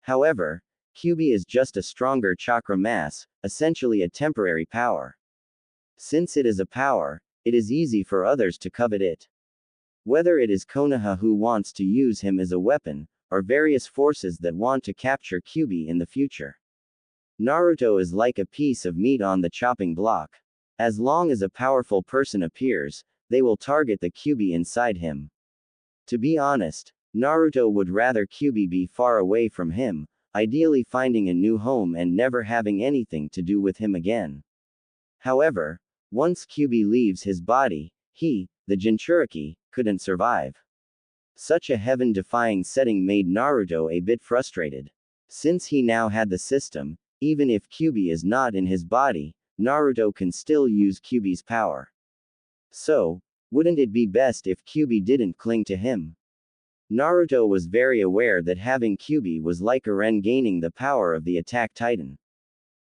However, Kyuubi is just a stronger chakra mass, essentially a temporary power. Since it is a power, it is easy for others to covet it. Whether it is Konoha who wants to use him as a weapon, or various forces that want to capture Kyuubi in the future. Naruto is like a piece of meat on the chopping block. As long as a powerful person appears, they will target the Kyuubi inside him. To be honest, Naruto would rather Kyuubi be far away from him, ideally finding a new home and never having anything to do with him again. However, once Kyuubi leaves his body, he, the Jinchuriki, couldn't survive. Such a heaven-defying setting made Naruto a bit frustrated. Since he now had the system, even if Kyuubi is not in his body, Naruto can still use Kyuubi's power. So, wouldn't it be best if Kyuubi didn't cling to him? Naruto was very aware that having Kyuubi was like Eren gaining the power of the Attack Titan.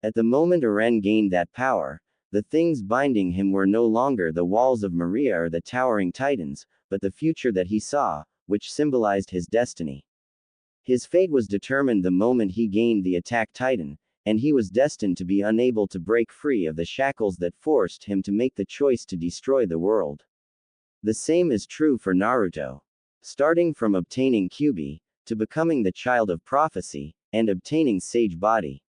At the moment Eren gained that power, The things binding him were no longer the walls of Maria or the towering titans, but the future that he saw, which symbolized his destiny. His fate was determined the moment he gained the attack titan, and he was destined to be unable to break free of the shackles that forced him to make the choice to destroy the world. The same is true for Naruto. Starting from obtaining Kyuubi, to becoming the child of prophecy, and obtaining sage body.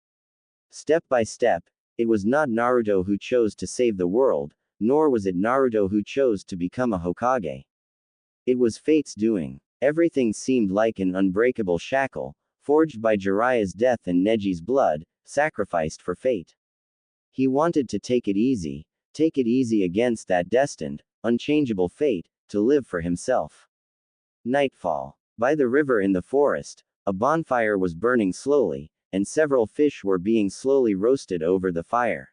Step by step, it was not Naruto who chose to save the world, nor was it Naruto who chose to become a Hokage. It was fate's doing. Everything seemed like an unbreakable shackle, forged by Jiraiya's death and Neji's blood, sacrificed for fate. He wanted to take it easy against that destined, unchangeable fate, to live for himself. Nightfall. By the river in the forest, a bonfire was burning slowly, and several fish were being slowly roasted over the fire.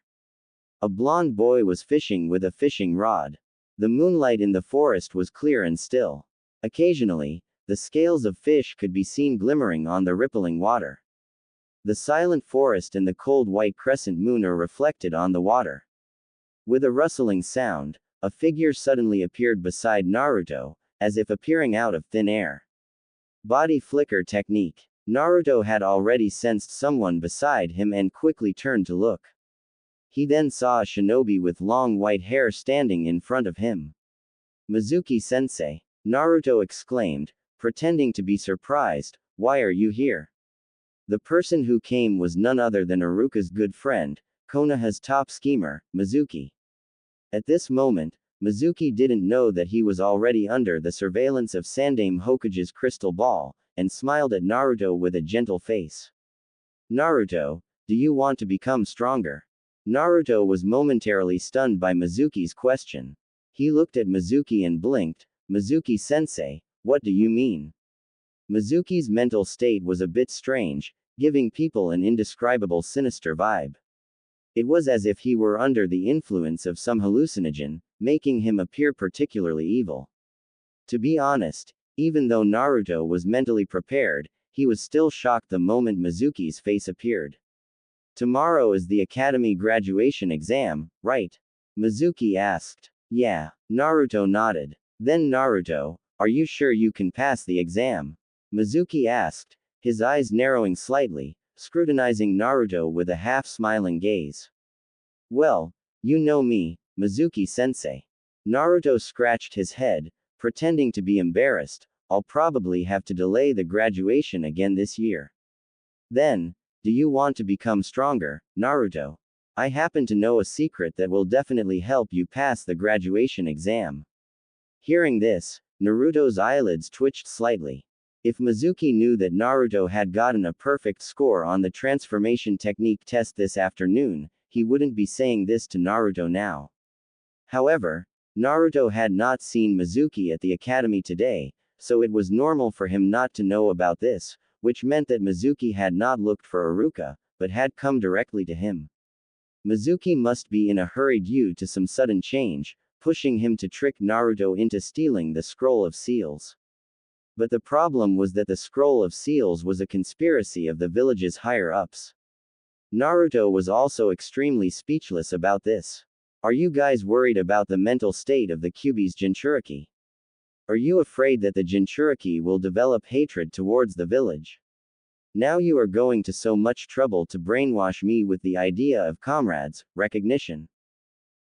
A blond boy was fishing with a fishing rod. The moonlight in the forest was clear and still. Occasionally, the scales of fish could be seen glimmering on the rippling water. The silent forest and the cold white crescent moon are reflected on the water. With a rustling sound, a figure suddenly appeared beside Naruto, as if appearing out of thin air. Body flicker technique. Naruto had already sensed someone beside him and quickly turned to look. He then saw a shinobi with long white hair standing in front of him. Mizuki-sensei, Naruto exclaimed, pretending to be surprised, why are you here? The person who came was none other than Iruka's good friend, Konoha's top schemer, Mizuki. At this moment, Mizuki didn't know that he was already under the surveillance of Sandaime Hokage's crystal ball, and smiled at Naruto with a gentle face. Naruto, do you want to become stronger? Naruto was momentarily stunned by Mizuki's question. He looked at Mizuki and blinked. Mizuki-sensei, what do you mean? Mizuki's mental state was a bit strange, giving people an indescribable sinister vibe. It was as if he were under the influence of some hallucinogen, making him appear particularly evil. To be honest, even though Naruto was mentally prepared, he was still shocked the moment Mizuki's face appeared. Tomorrow is the academy graduation exam, right? Mizuki asked. Yeah. Naruto nodded. Then Naruto, are you sure you can pass the exam? Mizuki asked, his eyes narrowing slightly, scrutinizing Naruto with a half-smiling gaze. Well, you know me, Mizuki-sensei. Naruto scratched his head, pretending to be embarrassed. I'll probably have to delay the graduation again this year. Then, do you want to become stronger, Naruto? I happen to know a secret that will definitely help you pass the graduation exam. Hearing this, Naruto's eyelids twitched slightly. If Mizuki knew that Naruto had gotten a perfect score on the transformation technique test this afternoon, he wouldn't be saying this to Naruto now. However, Naruto had not seen Mizuki at the academy today, so it was normal for him not to know about this, which meant that Mizuki had not looked for Iruka, but had come directly to him. Mizuki must be in a hurry due to some sudden change, pushing him to trick Naruto into stealing the scroll of seals. But the problem was that the scroll of seals was a conspiracy of the village's higher-ups. Naruto was also extremely speechless about this. Are you guys worried about the mental state of the Kyuubi's Jinchuriki? Are you afraid that the Jinchuriki will develop hatred towards the village? Now you are going to so much trouble to brainwash me with the idea of comrades, recognition.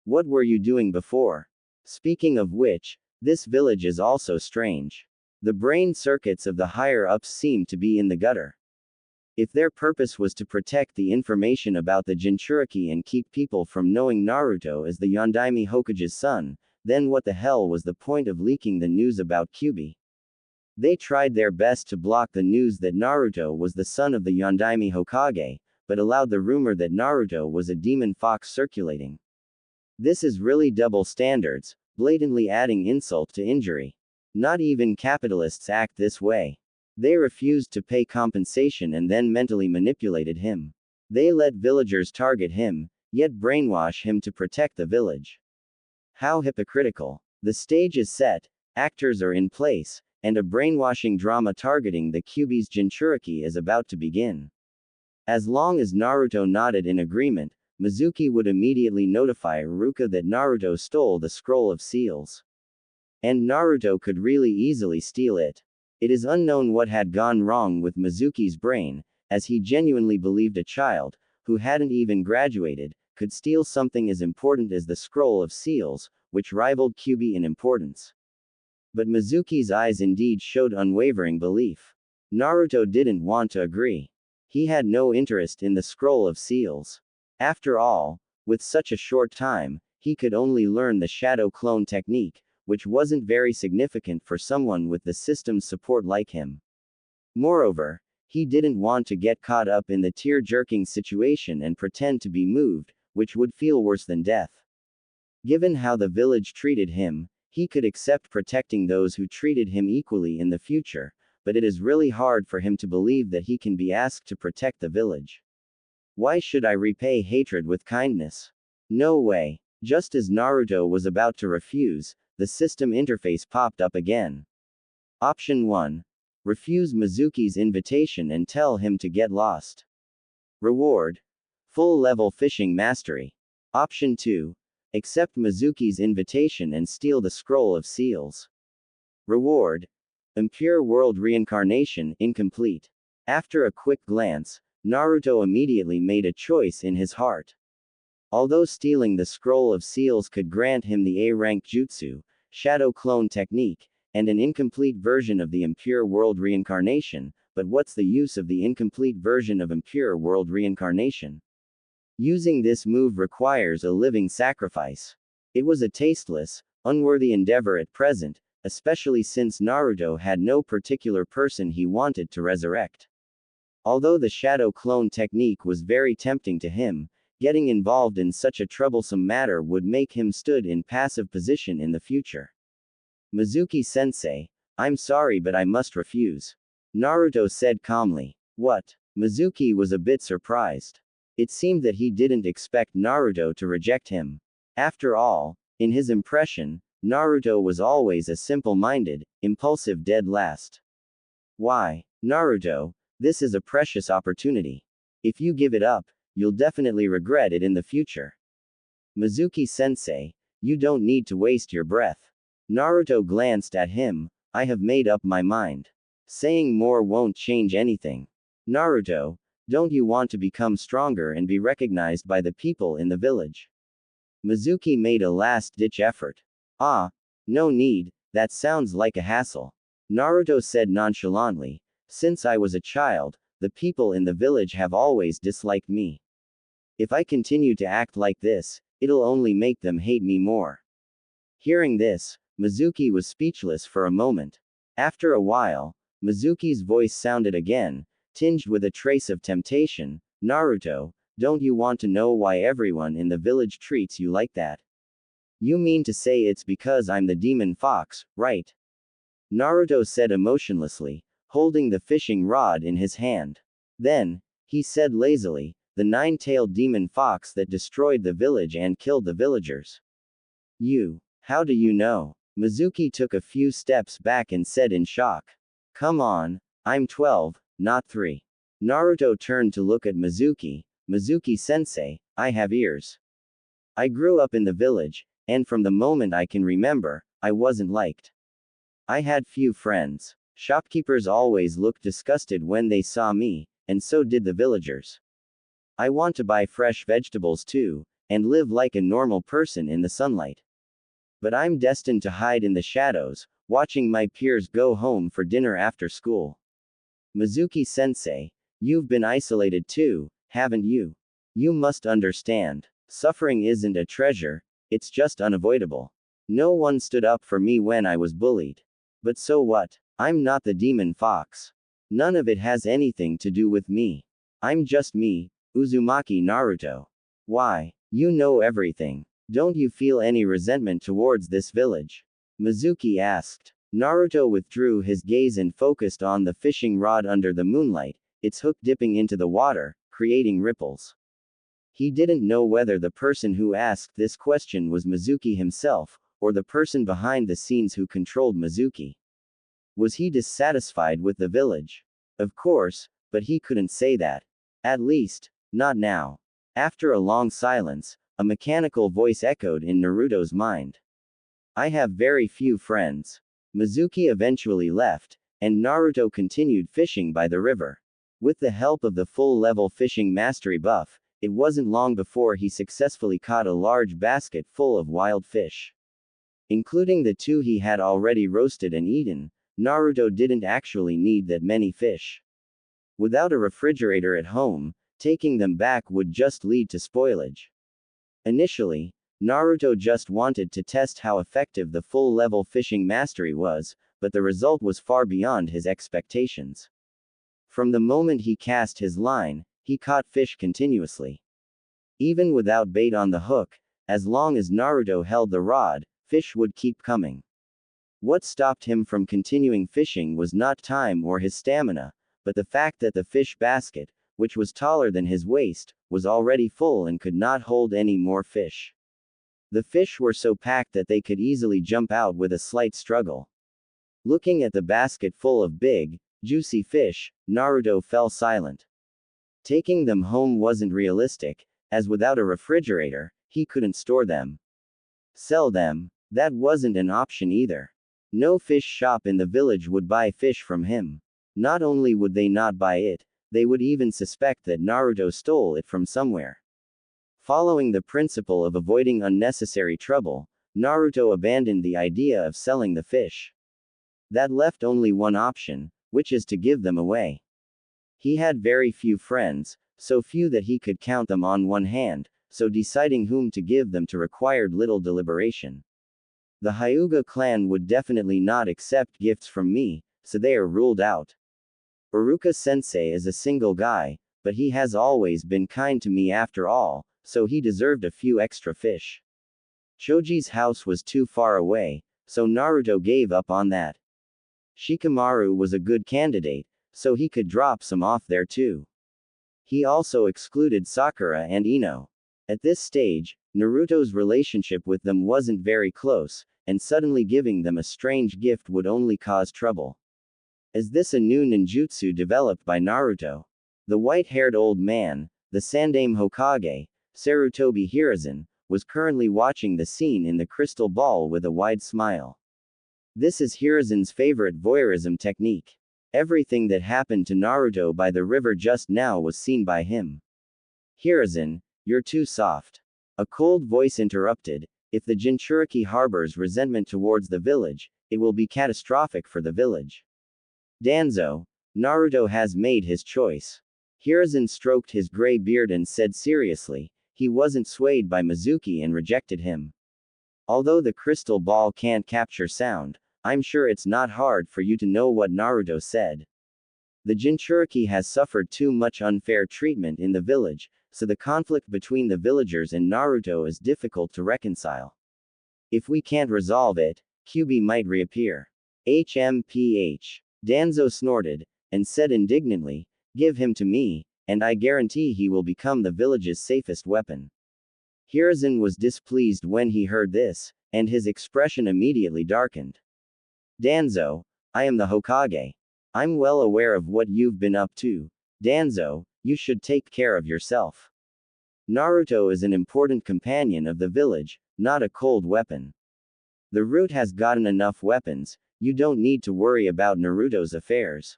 What were you doing before? Speaking of which, this village is also strange. The brain circuits of the higher-ups seem to be in the gutter. If their purpose was to protect the information about the Jinchuriki and keep people from knowing Naruto as the Yondaime Hokage's son, then what the hell was the point of leaking the news about Kyuubi? They tried their best to block the news that Naruto was the son of the Yondaime Hokage, but allowed the rumor that Naruto was a demon fox circulating. This is really double standards, blatantly adding insult to injury. Not even capitalists act this way. They refused to pay compensation and then mentally manipulated him. They let villagers target him, yet brainwash him to protect the village. How hypocritical. The stage is set, actors are in place, and a brainwashing drama targeting the Kyuubi's Jinchuriki is about to begin. As long as Naruto nodded in agreement, Mizuki would immediately notify Iruka that Naruto stole the scroll of seals. And Naruto could really easily steal it. It is unknown what had gone wrong with Mizuki's brain, as he genuinely believed a child, who hadn't even graduated, could steal something as important as the scroll of seals, which rivaled Kyuubi in importance. But Mizuki's eyes indeed showed unwavering belief. Naruto didn't want to agree. He had no interest in the scroll of seals. After all, with such a short time, he could only learn the shadow clone technique, which wasn't very significant for someone with the system's support like him. Moreover, he didn't want to get caught up in the tear-jerking situation and pretend to be moved, which would feel worse than death. Given how the village treated him, he could accept protecting those who treated him equally in the future, but it is really hard for him to believe that he can be asked to protect the village. Why should I repay hatred with kindness? No way. Just as Naruto was about to refuse, the system interface popped up again. Option 1. Refuse Mizuki's invitation and tell him to get lost. Reward: full-level fishing mastery. Option 2. Accept Mizuki's invitation and steal the scroll of seals. Reward: impure world reincarnation, incomplete. After a quick glance, Naruto immediately made a choice in his heart. Although stealing the scroll of seals could grant him the A-rank jutsu, shadow clone technique, and an incomplete version of the impure world reincarnation, but what's the use of the incomplete version of impure world reincarnation? Using this move requires a living sacrifice. It was a tasteless, unworthy endeavor at present, especially since Naruto had no particular person he wanted to resurrect. Although the shadow clone technique was very tempting to him, getting involved in such a troublesome matter would make him stood in passive position in the future. Mizuki-sensei, I'm sorry but I must refuse. Naruto said calmly. What? Mizuki was a bit surprised. It seemed that he didn't expect Naruto to reject him. After all, in his impression, Naruto was always a simple-minded, impulsive dead last. Why, Naruto, this is a precious opportunity. If you give it up, you'll definitely regret it in the future. Mizuki-sensei, you don't need to waste your breath. Naruto glanced at him. I have made up my mind. Saying more won't change anything. Naruto, don't you want to become stronger and be recognized by the people in the village? Mizuki made a last-ditch effort. Ah, no need, that sounds like a hassle. Naruto said nonchalantly, since I was a child, the people in the village have always disliked me. If I continue to act like this, it'll only make them hate me more. Hearing this, Mizuki was speechless for a moment. After a while, Mizuki's voice sounded again, tinged with a trace of temptation. Naruto, don't you want to know why everyone in the village treats you like that? You mean to say it's because I'm the demon fox, right? Naruto said emotionlessly, holding the fishing rod in his hand. Then, he said lazily, the nine-tailed demon fox that destroyed the village and killed the villagers. How do you know? Mizuki took a few steps back and said in shock. Come on, I'm 12, not 3. Naruto turned to look at Mizuki. Mizuki-sensei, I have ears. I grew up in the village, and from the moment I can remember, I wasn't liked. I had few friends. Shopkeepers always looked disgusted when they saw me, and so did the villagers. I want to buy fresh vegetables too, and live like a normal person in the sunlight. But I'm destined to hide in the shadows, watching my peers go home for dinner after school. Mizuki-sensei, you've been isolated too, haven't you? You must understand. Suffering isn't a treasure, it's just unavoidable. No one stood up for me when I was bullied. But so what? I'm not the demon fox. None of it has anything to do with me. I'm just me, Uzumaki Naruto. Why? You know everything. Don't you feel any resentment towards this village? Mizuki asked. Naruto withdrew his gaze and focused on the fishing rod under the moonlight, its hook dipping into the water, creating ripples. He didn't know whether the person who asked this question was Mizuki himself, or the person behind the scenes who controlled Mizuki. Was he dissatisfied with the village? Of course, but he couldn't say that. At least, not now. After a long silence, a mechanical voice echoed in Naruto's mind. I have very few friends. Mizuki eventually left, and Naruto continued fishing by the river. With the help of the full-level fishing mastery buff, it wasn't long before he successfully caught a large basket full of wild fish. Including the two he had already roasted and eaten, Naruto didn't actually need that many fish. Without a refrigerator at home, taking them back would just lead to spoilage. Initially, Naruto just wanted to test how effective the full-level fishing mastery was, but the result was far beyond his expectations. From the moment he cast his line, he caught fish continuously. Even without bait on the hook, as long as Naruto held the rod, fish would keep coming. What stopped him from continuing fishing was not time or his stamina, but the fact that the fish basket, which was taller than his waist, was already full and could not hold any more fish. The fish were so packed that they could easily jump out with a slight struggle. Looking at the basket full of big, juicy fish, Naruto fell silent. Taking them home wasn't realistic, as without a refrigerator, he couldn't store them. Sell them, that wasn't an option either. No fish shop in the village would buy fish from him. Not only would they not buy it, they would even suspect that Naruto stole it from somewhere. Following the principle of avoiding unnecessary trouble, Naruto abandoned the idea of selling the fish. That left only one option, which is to give them away. He had very few friends, so few that he could count them on one hand, so deciding whom to give them to required little deliberation. The Hyuga clan would definitely not accept gifts from me, so they are ruled out. Iruka-sensei is a single guy, but he has always been kind to me after all, so he deserved a few extra fish. Choji's house was too far away, so Naruto gave up on that. Shikamaru was a good candidate, so he could drop some off there too. He also excluded Sakura and Ino. At this stage, Naruto's relationship with them wasn't very close, and suddenly giving them a strange gift would only cause trouble. Is this a new ninjutsu developed by Naruto? The white-haired old man, the Sandaime Hokage, Sarutobi Hiruzen, was currently watching the scene in the crystal ball with a wide smile. This is Hiruzen's favorite voyeurism technique. Everything that happened to Naruto by the river just now was seen by him. Hiruzen, you're too soft. A cold voice interrupted. If the Jinchuriki harbors resentment towards the village, it will be catastrophic for the village. Danzo, Naruto has made his choice. Hiruzen stroked his gray beard and said seriously, he wasn't swayed by Mizuki and rejected him. Although the crystal ball can't capture sound, I'm sure it's not hard for you to know what Naruto said. The Jinchuriki has suffered too much unfair treatment in the village, so the conflict between the villagers and Naruto is difficult to reconcile. If we can't resolve it, Kyuubi might reappear. HMPH. Danzo snorted, and said indignantly, give him to me, and I guarantee he will become the village's safest weapon. Hiruzen was displeased when he heard this, and his expression immediately darkened. Danzo, I am the Hokage. I'm well aware of what you've been up to. Danzo, you should take care of yourself. Naruto is an important companion of the village, not a cold weapon. The root has gotten enough weapons, you don't need to worry about Naruto's affairs.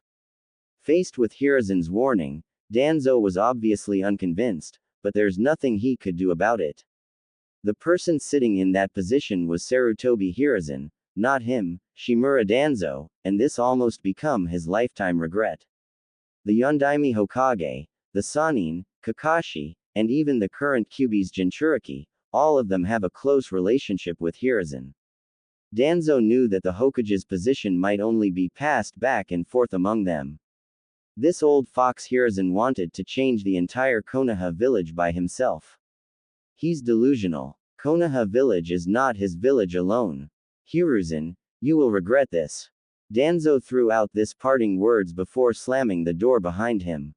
Faced with Hiruzen's warning, Danzo was obviously unconvinced, but there's nothing he could do about it. The person sitting in that position was Sarutobi Hiruzen, not him, Shimura Danzo, and this almost become his lifetime regret. The Yondaime Hokage, the Sannin, Kakashi, and even the current Kyuubi's Jinchuriki, all of them have a close relationship with Hiruzen. Danzo knew that the Hokage's position might only be passed back and forth among them. This old fox Hiruzen wanted to change the entire Konoha village by himself. He's delusional. Konoha village is not his village alone. Hiruzen, you will regret this. Danzo threw out this parting words before slamming the door behind him.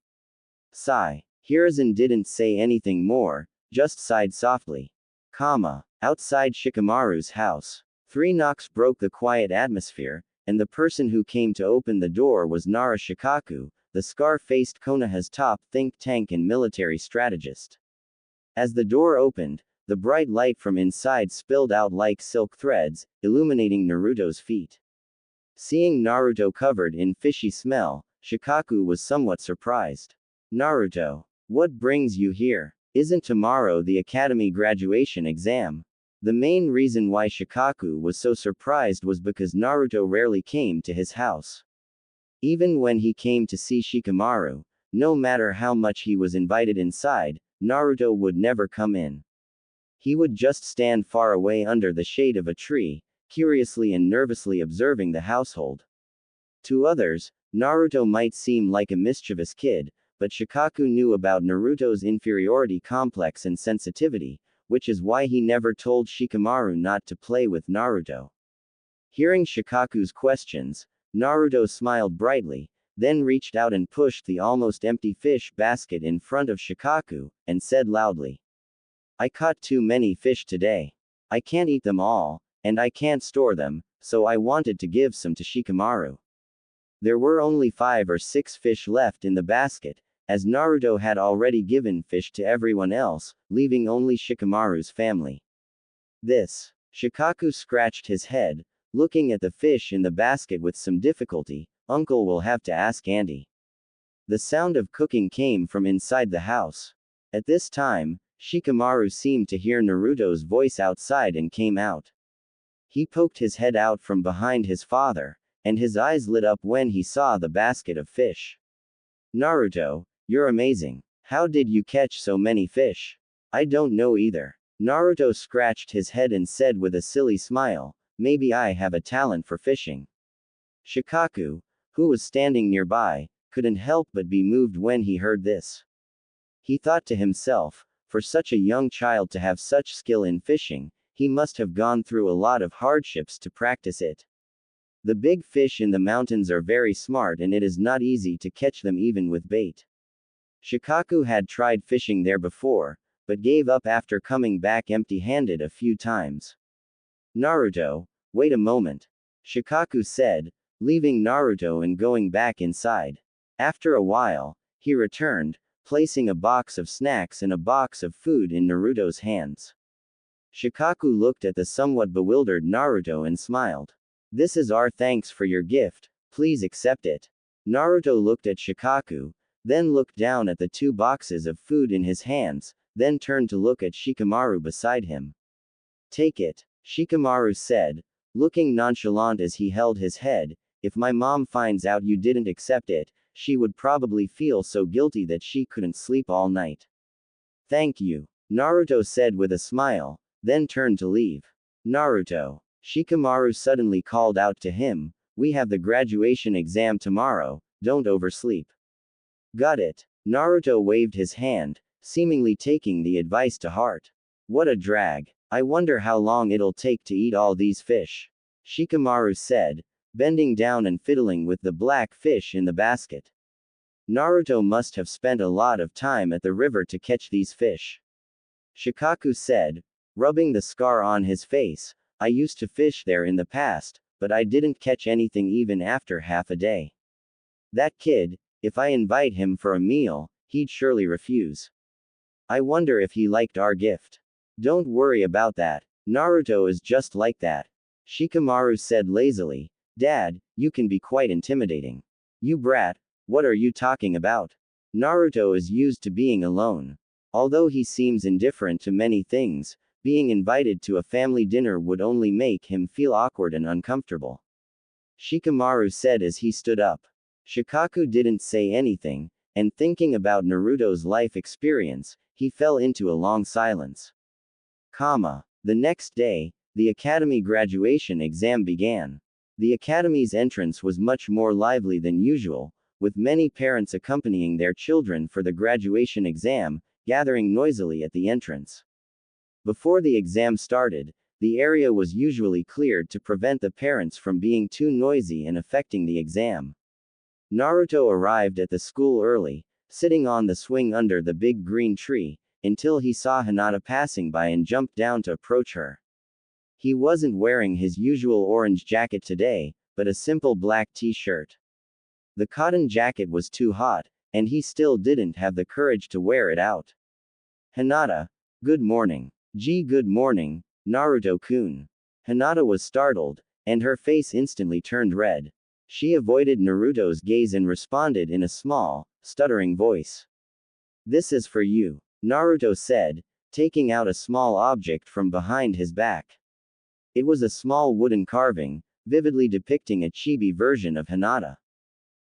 Sigh. Hiruzen didn't say anything more, just sighed softly. Outside Shikamaru's house. 3 knocks broke the quiet atmosphere, and the person who came to open the door was Nara Shikaku, the scar-faced Konoha's top think tank and military strategist. As the door opened, the bright light from inside spilled out like silk threads, illuminating Naruto's feet. Seeing Naruto covered in fishy smell, Shikaku was somewhat surprised. Naruto, what brings you here? Isn't tomorrow the academy graduation exam? The main reason why Shikaku was so surprised was because Naruto rarely came to his house. Even when he came to see Shikamaru, no matter how much he was invited inside, Naruto would never come in. He would just stand far away under the shade of a tree, curiously and nervously observing the household. To others, Naruto might seem like a mischievous kid, but Shikaku knew about Naruto's inferiority complex and sensitivity, which is why he never told Shikamaru not to play with Naruto. Hearing Shikaku's questions, Naruto smiled brightly, then reached out and pushed the almost empty fish basket in front of Shikaku, and said loudly, I caught too many fish today. I can't eat them all, and I can't store them, so I wanted to give some to Shikamaru. There were only 5 or 6 fish left in the basket, as Naruto had already given fish to everyone else, leaving only Shikamaru's family. Shikaku scratched his head, looking at the fish in the basket with some difficulty. Uncle will have to ask Auntie. The sound of cooking came from inside the house. At this time, Shikamaru seemed to hear Naruto's voice outside and came out. He poked his head out from behind his father, and his eyes lit up when he saw the basket of fish. Naruto, you're amazing. How did you catch so many fish? I don't know either. Naruto scratched his head and said with a silly smile, maybe I have a talent for fishing. Shikaku, who was standing nearby, couldn't help but be moved when he heard this. He thought to himself, for such a young child to have such skill in fishing, he must have gone through a lot of hardships to practice it. The big fish in the mountains are very smart and it is not easy to catch them even with bait. Shikaku had tried fishing there before, but gave up after coming back empty-handed a few times. Naruto, wait a moment. Shikaku said, leaving Naruto and going back inside. After a while, he returned, placing a box of snacks and a box of food in Naruto's hands. Shikaku looked at the somewhat bewildered Naruto and smiled. This is our thanks for your gift, please accept it. Naruto looked at Shikaku, then looked down at the 2 boxes of food in his hands, then turned to look at Shikamaru beside him. Take it, Shikamaru said, looking nonchalant as he held his head. If my mom finds out you didn't accept it, she would probably feel so guilty that she couldn't sleep all night. Thank you, Naruto said with a smile, then turned to leave. Naruto, Shikamaru suddenly called out to him, we have the graduation exam tomorrow, don't oversleep. Got it. Naruto waved his hand, seemingly taking the advice to heart. What a drag. I wonder how long it'll take to eat all these fish. Shikamaru said, bending down and fiddling with the black fish in the basket. Naruto must have spent a lot of time at the river to catch these fish. Shikaku said, rubbing the scar on his face, I used to fish there in the past, but I didn't catch anything even after half a day. That kid, if I invite him for a meal, he'd surely refuse. I wonder if he liked our gift. Don't worry about that. Naruto is just like that. Shikamaru said lazily, Dad, you can be quite intimidating. You brat, what are you talking about? Naruto is used to being alone. Although he seems indifferent to many things, being invited to a family dinner would only make him feel awkward and uncomfortable. Shikamaru said as he stood up. Shikaku didn't say anything, and thinking about Naruto's life experience, he fell into a long silence. The next day, the academy graduation exam began. The academy's entrance was much more lively than usual, with many parents accompanying their children for the graduation exam, gathering noisily at the entrance. Before the exam started, the area was usually cleared to prevent the parents from being too noisy and affecting the exam. Naruto arrived at the school early, sitting on the swing under the big green tree, until he saw Hinata passing by and jumped down to approach her. He wasn't wearing his usual orange jacket today, but a simple black t-shirt. The cotton jacket was too hot, and he still didn't have the courage to wear it out. Hinata, Good morning. Good morning, Naruto-kun. Hinata was startled, and her face instantly turned red. She avoided Naruto's gaze and responded in a small, stuttering voice. This is for you, Naruto said, taking out a small object from behind his back. It was a small wooden carving, vividly depicting a chibi version of Hinata.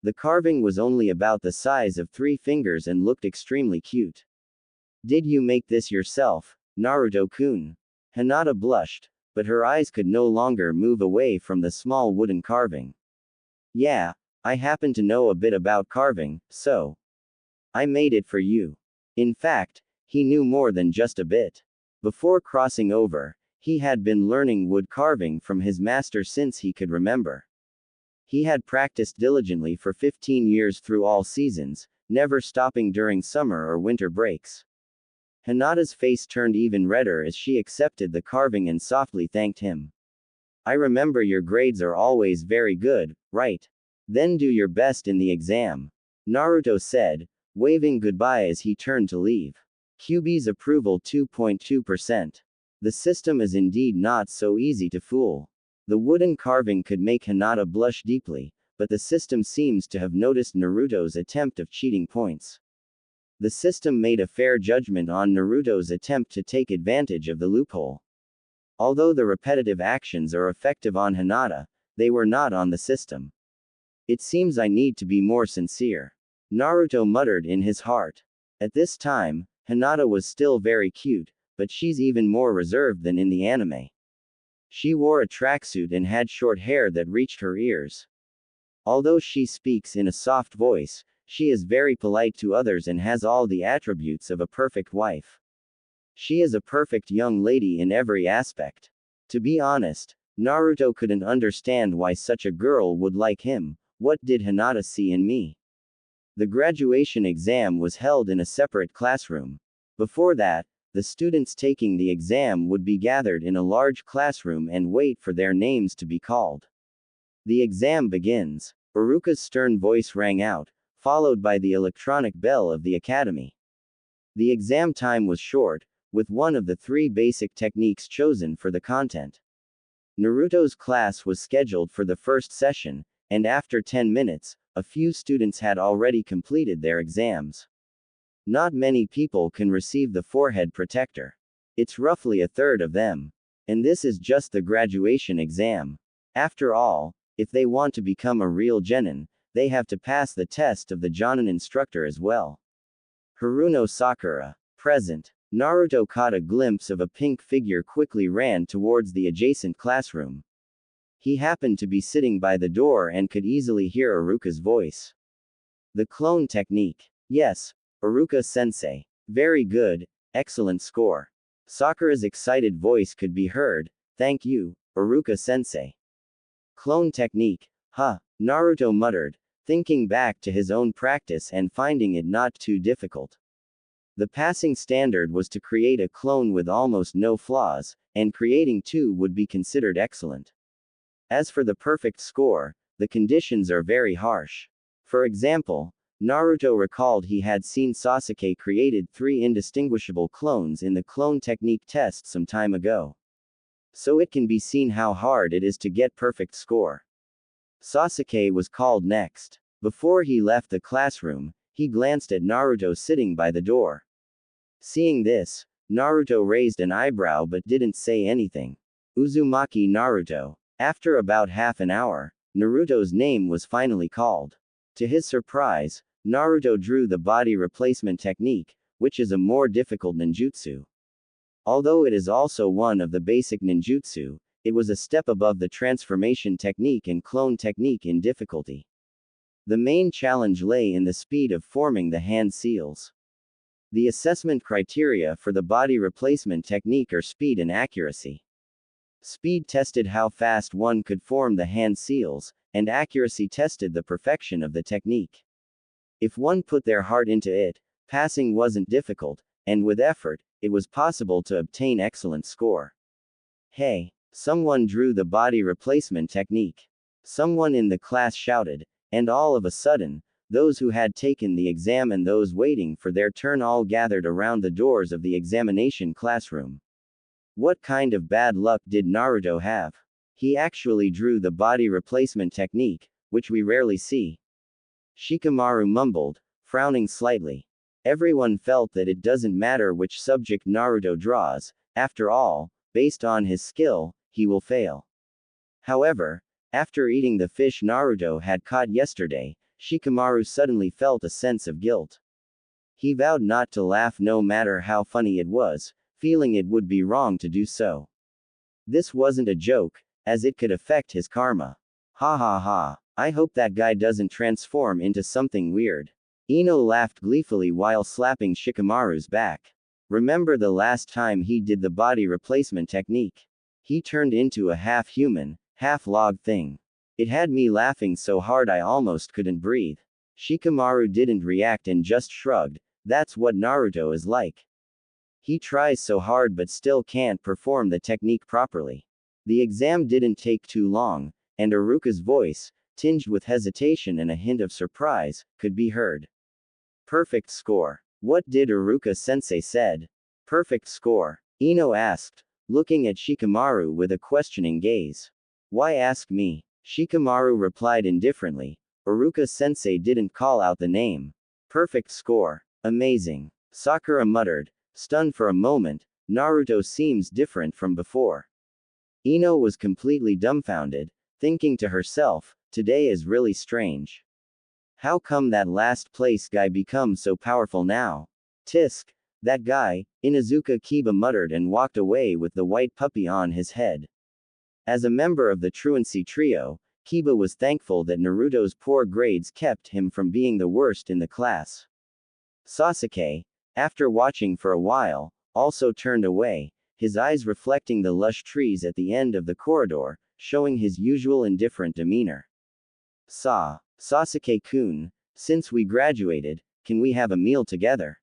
The carving was only about the size of 3 fingers and looked extremely cute. Did you make this yourself, Naruto-kun? Hinata blushed, but her eyes could no longer move away from the small wooden carving. Yeah, I happen to know a bit about carving, so I made it for you. In fact, he knew more than just a bit. Before crossing over, he had been learning wood carving from his master since he could remember. He had practiced diligently for 15 years through all seasons, never stopping during summer or winter breaks. Hinata's face turned even redder as she accepted the carving and softly thanked him. I remember your grades are always very good, right? Then do your best in the exam. Naruto said, waving goodbye as he turned to leave. QB's approval 2.2%. The system is indeed not so easy to fool. The wooden carving could make Hinata blush deeply, but the system seems to have noticed Naruto's attempt of cheating points. The system made a fair judgment on Naruto's attempt to take advantage of the loophole. Although the repetitive actions are effective on Hinata, they were not on the system. It seems I need to be more sincere, Naruto muttered in his heart. At this time, Hinata was still very cute, but she's even more reserved than in the anime. She wore a tracksuit and had short hair that reached her ears. Although she speaks in a soft voice, she is very polite to others and has all the attributes of a perfect wife. She is a perfect young lady in every aspect. To be honest, Naruto couldn't understand why such a girl would like him. What did Hinata see in me? The graduation exam was held in a separate classroom. Before that, the students taking the exam would be gathered in a large classroom and wait for their names to be called. The exam begins. Uruka's stern voice rang out, followed by the electronic bell of the academy. The exam time was short, with one of the 3 basic techniques chosen for the content. Naruto's class was scheduled for the first session, and after 10 minutes, a few students had already completed their exams. Not many people can receive the forehead protector. It's roughly a third of them. And this is just the graduation exam. After all, if they want to become a real genin, they have to pass the test of the Jonin instructor as well. Haruno Sakura. Present. Naruto caught a glimpse of a pink figure quickly ran towards the adjacent classroom. He happened to be sitting by the door and could easily hear Uruka's voice. The clone technique. Yes, Uruka-sensei. Very good, excellent score. Sakura's excited voice could be heard. Thank you, Uruka-sensei. Clone technique. Huh, Naruto muttered, thinking back to his own practice and finding it not too difficult. The passing standard was to create a clone with almost no flaws, and creating 2 would be considered excellent. As for the perfect score, the conditions are very harsh. For example, Naruto recalled he had seen Sasuke created 3 indistinguishable clones in the clone technique test some time ago. So it can be seen how hard it is to get perfect score. Sasuke was called next. Before he left the classroom, he glanced at Naruto sitting by the door. Seeing this, Naruto raised an eyebrow but didn't say anything. Uzumaki Naruto. After about half an hour, Naruto's name was finally called. To his surprise, Naruto drew the body replacement technique, which is a more difficult ninjutsu. Although it is also one of the basic ninjutsu, it was a step above the transformation technique and clone technique in difficulty. The main challenge lay in the speed of forming the hand seals. The assessment criteria for the body replacement technique are speed and accuracy. Speed tested how fast one could form the hand seals, and accuracy tested the perfection of the technique. If one put their heart into it, passing wasn't difficult, and with effort, it was possible to obtain excellent score. Hey, someone drew the body replacement technique. Someone in the class shouted, and all of a sudden, Those who had taken the exam and those waiting for their turn all gathered around the doors of the examination classroom. What kind of bad luck did Naruto have? He actually drew the body replacement technique, which we rarely see. Shikamaru mumbled, frowning slightly. Everyone felt that it doesn't matter which subject Naruto draws, after all, based on his skill, he will fail. However, after eating the fish Naruto had caught yesterday, Shikamaru suddenly felt a sense of guilt. He vowed not to laugh no matter how funny it was, feeling it would be wrong to do so. This wasn't a joke, as it could affect his karma. Ha ha ha. I hope that guy doesn't transform into something weird. Ino laughed gleefully while slapping Shikamaru's back. Remember the last time he did the body replacement technique? He turned into a half-human, half-log thing. It had me laughing so hard I almost couldn't breathe. Shikamaru didn't react and just shrugged. That's what Naruto is like. He tries so hard but still can't perform the technique properly. The exam didn't take too long, and Iruka's voice, tinged with hesitation and a hint of surprise, could be heard. Perfect score. What did Iruka-sensei said? Perfect score. Ino asked, looking at Shikamaru with a questioning gaze. Why ask me? Shikamaru replied indifferently. Iruka-sensei didn't call out the name. Perfect score. Amazing. Sakura muttered, stunned for a moment. Naruto seems different from before. Ino was completely dumbfounded, thinking to herself, today is really strange. How come that last place guy becomes so powerful now? Tisk, that guy, Inuzuka Kiba muttered and walked away with the white puppy on his head. As a member of the truancy trio, Kiba was thankful that Naruto's poor grades kept him from being the worst in the class. Sasuke, after watching for a while, also turned away, his eyes reflecting the lush trees at the end of the corridor, showing his usual indifferent demeanor. Sasuke-kun, since we graduated, can we have a meal together?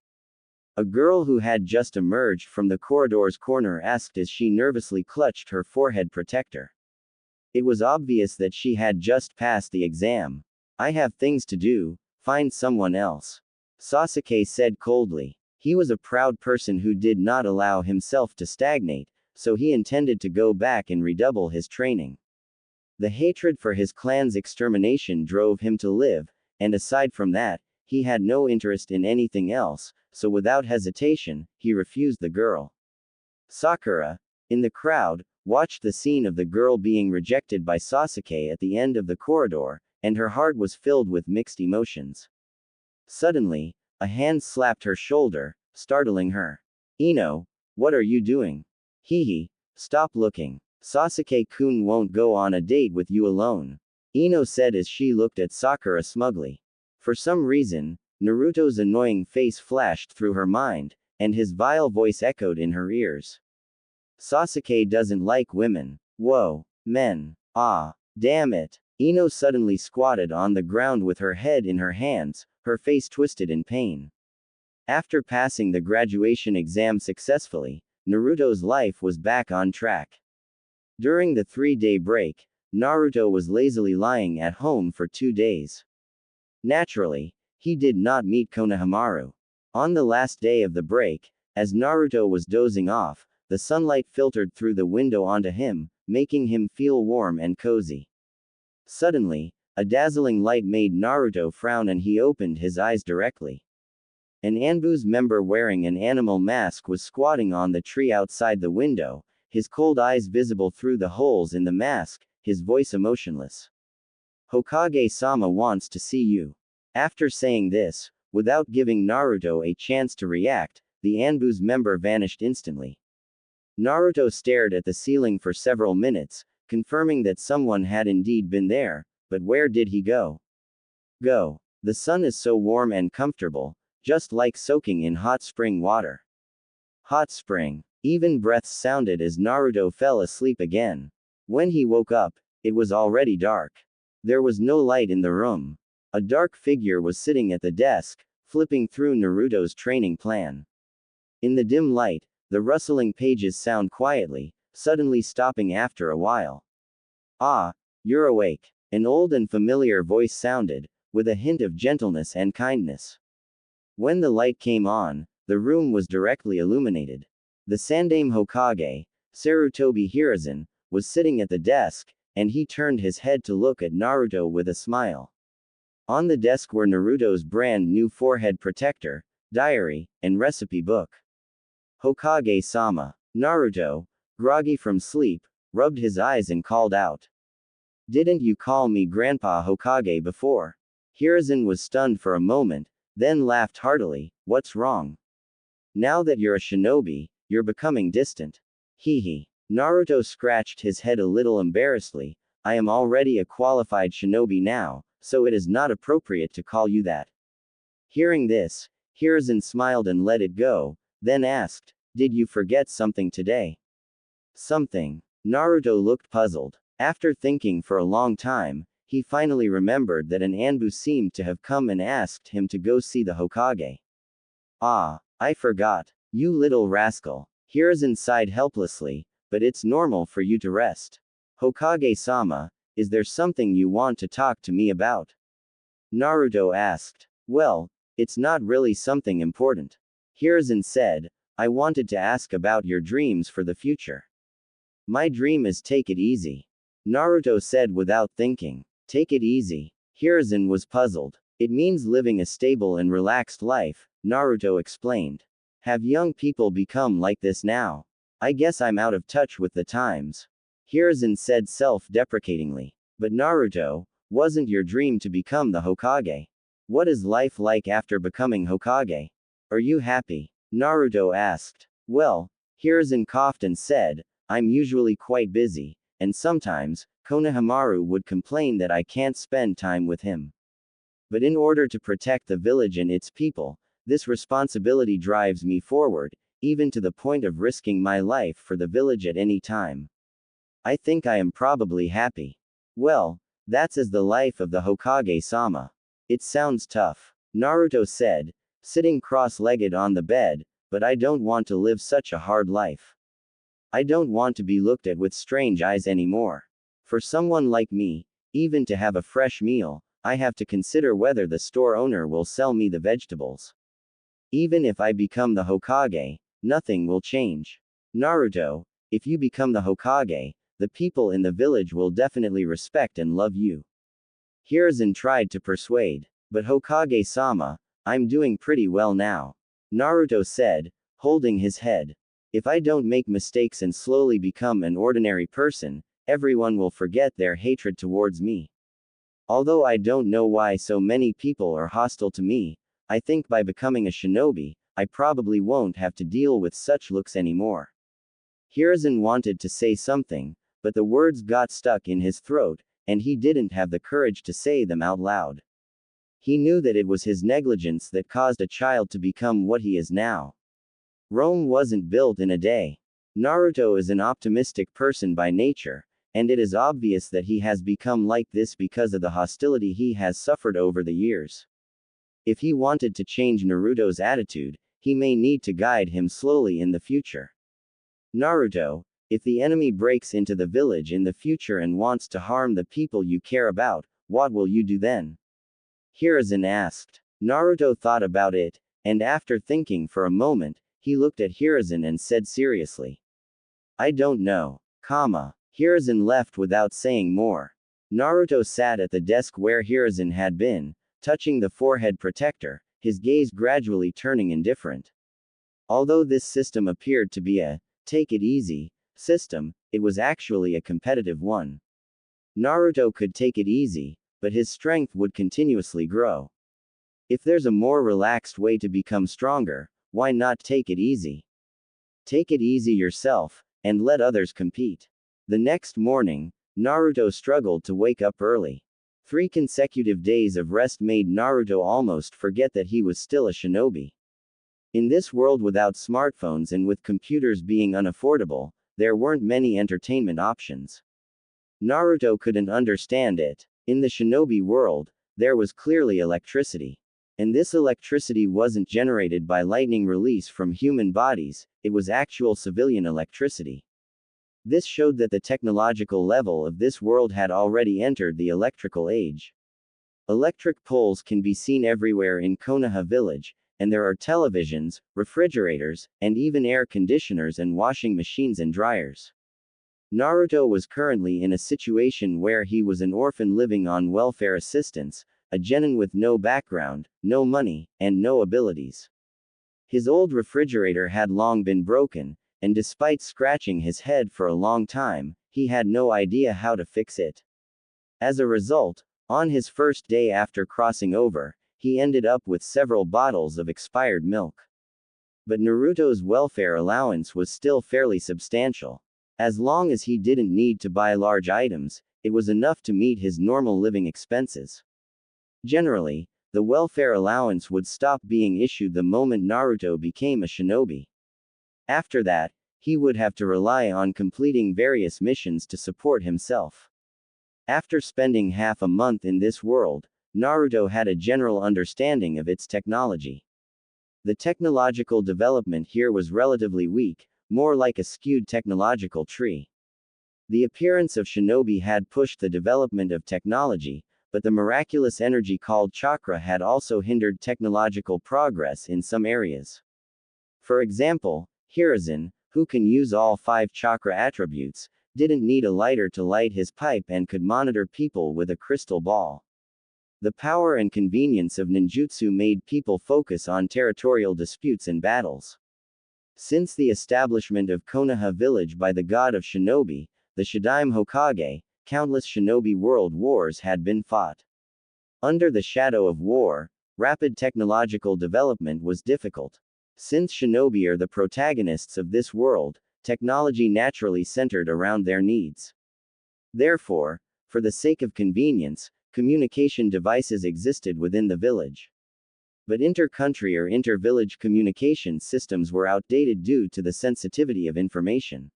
A girl who had just emerged from the corridor's corner asked as she nervously clutched her forehead protector. It was obvious that she had just passed the exam. I have things to do, find someone else. Sasuke said coldly. He was a proud person who did not allow himself to stagnate, so he intended to go back and redouble his training. The hatred for his clan's extermination drove him to live, and aside from that, he had no interest in anything else, so without hesitation, he refused the girl. Sakura, in the crowd, watched the scene of the girl being rejected by Sasuke at the end of the corridor, and her heart was filled with mixed emotions. Suddenly, a hand slapped her shoulder, startling her. Ino, what are you doing? Hehe, stop looking. Sasuke-kun won't go on a date with you alone. Ino said as she looked at Sakura smugly. For some reason, Naruto's annoying face flashed through her mind, and his vile voice echoed in her ears. Sasuke doesn't like women. Whoa, men. Ah, damn it. Ino suddenly squatted on the ground with her head in her hands, her face twisted in pain. After passing the graduation exam successfully, Naruto's life was back on track. During the 3-day break, Naruto was lazily lying at home for 2 days. Naturally, he did not meet Konohamaru. On the last day of the break, as Naruto was dozing off, the sunlight filtered through the window onto him, making him feel warm and cozy. Suddenly, a dazzling light made Naruto frown and he opened his eyes directly. An Anbu's member wearing an animal mask was squatting on the tree outside the window, his cold eyes visible through the holes in the mask, his voice emotionless. Hokage-sama wants to see you. After saying this, without giving Naruto a chance to react, the Anbu's member vanished instantly. Naruto stared at the ceiling for several minutes, confirming that someone had indeed been there, but where did he go? Go. The sun is so warm and comfortable, just like soaking in hot spring water. Hot spring. Even breaths sounded as Naruto fell asleep again. When he woke up, it was already dark. There was no light in the room. A dark figure was sitting at the desk, flipping through Naruto's training plan. In the dim light, the rustling pages sound quietly, suddenly stopping after a while. Ah, you're awake. An old and familiar voice sounded, with a hint of gentleness and kindness. When the light came on, the room was directly illuminated. The Sandaime Hokage, Sarutobi Hiruzen, was sitting at the desk, and he turned his head to look at Naruto with a smile. On the desk were Naruto's brand new forehead protector, diary, and recipe book. Hokage-sama. Naruto, groggy from sleep, rubbed his eyes and called out. Didn't you call me Grandpa Hokage before? Hiruzen was stunned for a moment, then laughed heartily. What's wrong? Now that you're a shinobi, you're becoming distant. Hee hee. Naruto scratched his head a little embarrassedly. I am already a qualified shinobi now, so it is not appropriate to call you that. Hearing this, Hiruzen smiled and let it go, then asked, Did you forget something today? Something. Naruto looked puzzled. After thinking for a long time, he finally remembered that an Anbu seemed to have come and asked him to go see the Hokage. Ah, I forgot. You little rascal. Hiruzen sighed helplessly, but it's normal for you to rest. Hokage-sama, is there something you want to talk to me about? Naruto asked. Well, it's not really something important. Hiruzen said, I wanted to ask about your dreams for the future. My dream is take it easy. Naruto said without thinking. Take it easy. Hiruzen was puzzled. It means living a stable and relaxed life, Naruto explained. Have young people become like this now? I guess I'm out of touch with the times. Hiruzen said self-deprecatingly. But Naruto, wasn't your dream to become the Hokage? What is life like after becoming Hokage? Are you happy? Naruto asked. Well, Hiruzen coughed and said, I'm usually quite busy, and sometimes, Konohamaru would complain that I can't spend time with him. But in order to protect the village and its people, this responsibility drives me forward, even to the point of risking my life for the village at any time. I think I am probably happy. Well, that's as the life of the Hokage-sama. It sounds tough. Naruto said, sitting cross-legged on the bed, but I don't want to live such a hard life. I don't want to be looked at with strange eyes anymore. For someone like me, even to have a fresh meal, I have to consider whether the store owner will sell me the vegetables. Even if I become the Hokage, nothing will change. Naruto, if you become the Hokage, the people in the village will definitely respect and love you. Hiruzen tried to persuade. But Hokage-sama, I'm doing pretty well now. Naruto said, holding his head. If I don't make mistakes and slowly become an ordinary person, everyone will forget their hatred towards me. Although I don't know why so many people are hostile to me, I think by becoming a shinobi, I probably won't have to deal with such looks anymore. Hiruzen wanted to say something, but the words got stuck in his throat, and he didn't have the courage to say them out loud. He knew that it was his negligence that caused a child to become what he is now. Rome wasn't built in a day. Naruto is an optimistic person by nature, and it is obvious that he has become like this because of the hostility he has suffered over the years. If he wanted to change Naruto's attitude, he may need to guide him slowly in the future. Naruto, if the enemy breaks into the village in the future and wants to harm the people you care about, what will you do then? Hiruzen asked. Naruto thought about it, and after thinking for a moment, he looked at Hiruzen and said seriously. I don't know. Hiruzen left without saying more. Naruto sat at the desk where Hiruzen had been, touching the forehead protector, his gaze gradually turning indifferent. Although this system appeared to be a take it easy system, it was actually a competitive one. Naruto could take it easy, but his strength would continuously grow. If there's a more relaxed way to become stronger, why not take it easy? Take it easy yourself, and let others compete. The next morning, Naruto struggled to wake up early. 3 consecutive days of rest made Naruto almost forget that he was still a shinobi. In this world without smartphones and with computers being unaffordable, there weren't many entertainment options. Naruto couldn't understand it. In the shinobi world, there was clearly electricity. And this electricity wasn't generated by lightning release from human bodies, it was actual civilian electricity. This showed that the technological level of this world had already entered the electrical age. Electric poles can be seen everywhere in Konoha village, and there are televisions, refrigerators, and even air conditioners and washing machines and dryers. Naruto was currently in a situation where he was an orphan living on welfare assistance, a genin with no background, no money, and no abilities. His old refrigerator had long been broken, and despite scratching his head for a long time, he had no idea how to fix it. As a result, on his first day after crossing over, he ended up with several bottles of expired milk. But Naruto's welfare allowance was still fairly substantial. As long as he didn't need to buy large items, it was enough to meet his normal living expenses. Generally, the welfare allowance would stop being issued the moment Naruto became a shinobi. After that, he would have to rely on completing various missions to support himself. After spending half a month in this world, Naruto had a general understanding of its technology. The technological development here was relatively weak, more like a skewed technological tree. The appearance of shinobi had pushed the development of technology, but the miraculous energy called chakra had also hindered technological progress in some areas. For example, Hiruzen, who can use all 5 chakra attributes, didn't need a lighter to light his pipe and could monitor people with a crystal ball. The power and convenience of ninjutsu made people focus on territorial disputes and battles. Since the establishment of Konoha village by the god of shinobi, the Shadaime Hokage, countless shinobi world wars had been fought. Under the shadow of war, rapid technological development was difficult. Since shinobi are the protagonists of this world, technology naturally centered around their needs. Therefore, for the sake of convenience, communication devices existed within the village. But inter-country or inter-village communication systems were outdated due to the sensitivity of information.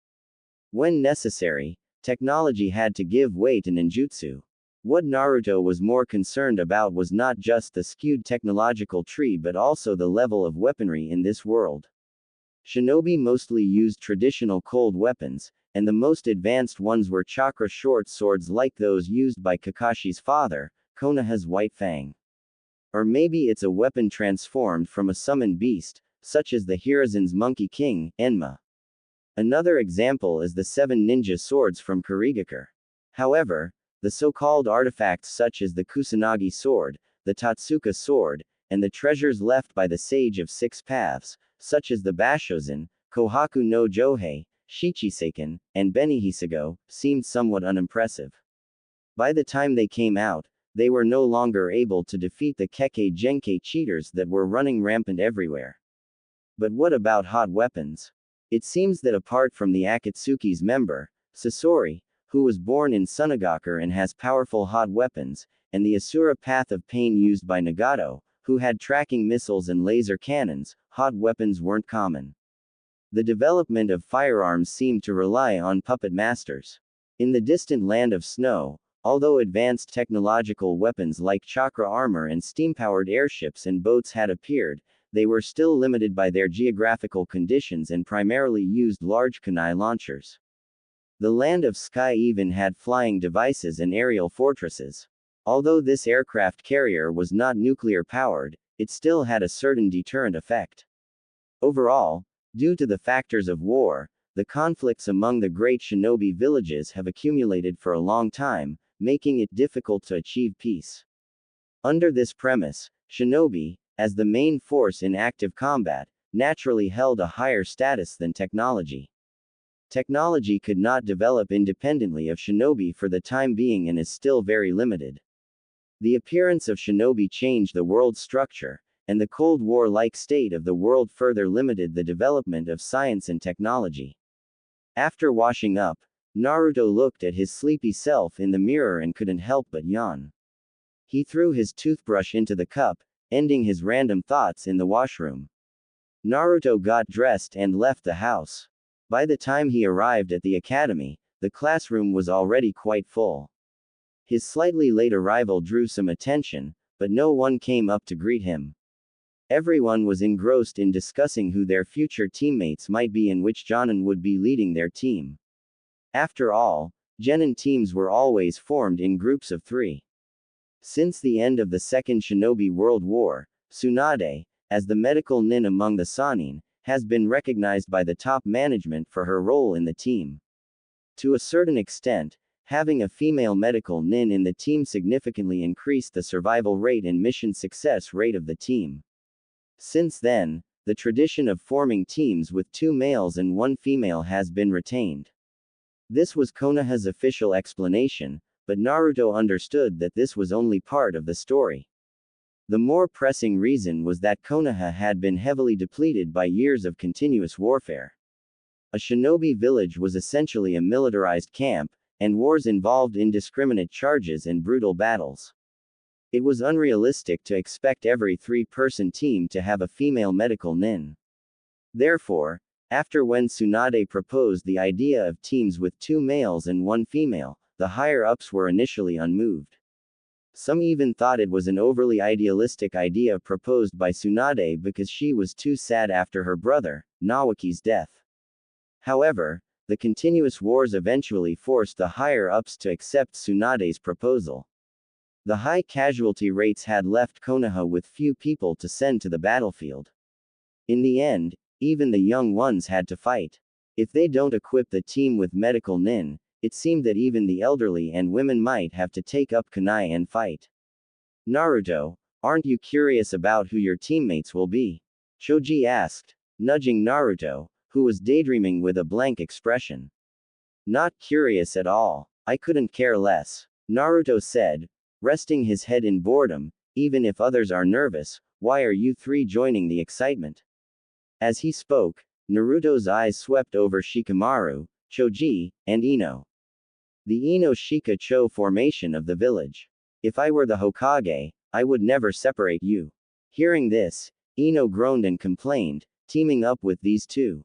When necessary, technology had to give way to ninjutsu. What Naruto was more concerned about was not just the skewed technological tree but also the level of weaponry in this world. Shinobi mostly used traditional cold weapons, and the most advanced ones were chakra short swords like those used by Kakashi's father, Konoha's White Fang. Or maybe it's a weapon transformed from a summoned beast, such as the Hiruzen's Monkey King, Enma. Another example is the 7 ninja swords from Kurigakure. However, the so-called artifacts such as the Kusanagi sword, the Tatsuka sword, and the treasures left by the Sage of 6 Paths, such as the Bashozen, Kohaku no Johei, Shichiseiken, and Benihisago, seemed somewhat unimpressive. By the time they came out, they were no longer able to defeat the Kekkei Genkei cheaters that were running rampant everywhere. But what about hot weapons? It seems that apart from the Akatsuki's member, Sasori, who was born in Sunagakure and has powerful hot weapons, and the Asura Path of Pain used by Nagato, who had tracking missiles and laser cannons, hot weapons weren't common. The development of firearms seemed to rely on puppet masters. In the distant land of snow, although advanced technological weapons like chakra armor and steam-powered airships and boats had appeared, they were still limited by their geographical conditions and primarily used large kunai launchers. The land of sky even had flying devices and aerial fortresses. Although this aircraft carrier was not nuclear-powered, it still had a certain deterrent effect. Overall, due to the factors of war, the conflicts among the great shinobi villages have accumulated for a long time, making it difficult to achieve peace. Under this premise, shinobi, as the main force in active combat, naturally held a higher status than technology. Technology could not develop independently of shinobi for the time being and is still very limited. The appearance of shinobi changed the world's structure, and the Cold War-like state of the world further limited the development of science and technology. After washing up, Naruto looked at his sleepy self in the mirror and couldn't help but yawn. He threw his toothbrush into the cup, ending his random thoughts in the washroom. Naruto got dressed and left the house. By the time he arrived at the academy, the classroom was already quite full. His slightly late arrival drew some attention, but no one came up to greet him. Everyone was engrossed in discussing who their future teammates might be and which Jonin would be leading their team. After all, Genin teams were always formed in groups of 3. Since the end of the Second Shinobi World War, Tsunade, as the medical nin among the Sannin, has been recognized by the top management for her role in the team. To a certain extent, having a female medical nin in the team significantly increased the survival rate and mission success rate of the team. Since then, the tradition of forming teams with 2 males and 1 female has been retained. This was Konoha's official explanation, but Naruto understood that this was only part of the story. The more pressing reason was that Konoha had been heavily depleted by years of continuous warfare. A shinobi village was essentially a militarized camp, and wars involved indiscriminate charges and brutal battles. It was unrealistic to expect every 3-person team to have a female medical nin. Therefore, after when Tsunade proposed the idea of teams with 2 males and 1 female, the higher-ups were initially unmoved. Some even thought it was an overly idealistic idea proposed by Tsunade because she was too sad after her brother, Nawaki's death. However, the continuous wars eventually forced the higher-ups to accept Tsunade's proposal. The high casualty rates had left Konoha with few people to send to the battlefield. In the end, even the young ones had to fight. If they don't equip the team with medical nin, it seemed that even the elderly and women might have to take up kunai and fight. Naruto, aren't you curious about who your teammates will be? Choji asked, nudging Naruto, who was daydreaming with a blank expression. Not curious at all. I couldn't care less, Naruto said, resting his head in boredom. Even if others are nervous, why are you 3 joining the excitement? As he spoke, Naruto's eyes swept over Shikamaru, Choji, and Ino. The Ino-Shika-Cho formation of the village. If I were the Hokage, I would never separate you. Hearing this, Ino groaned and complained, teaming up with these 2.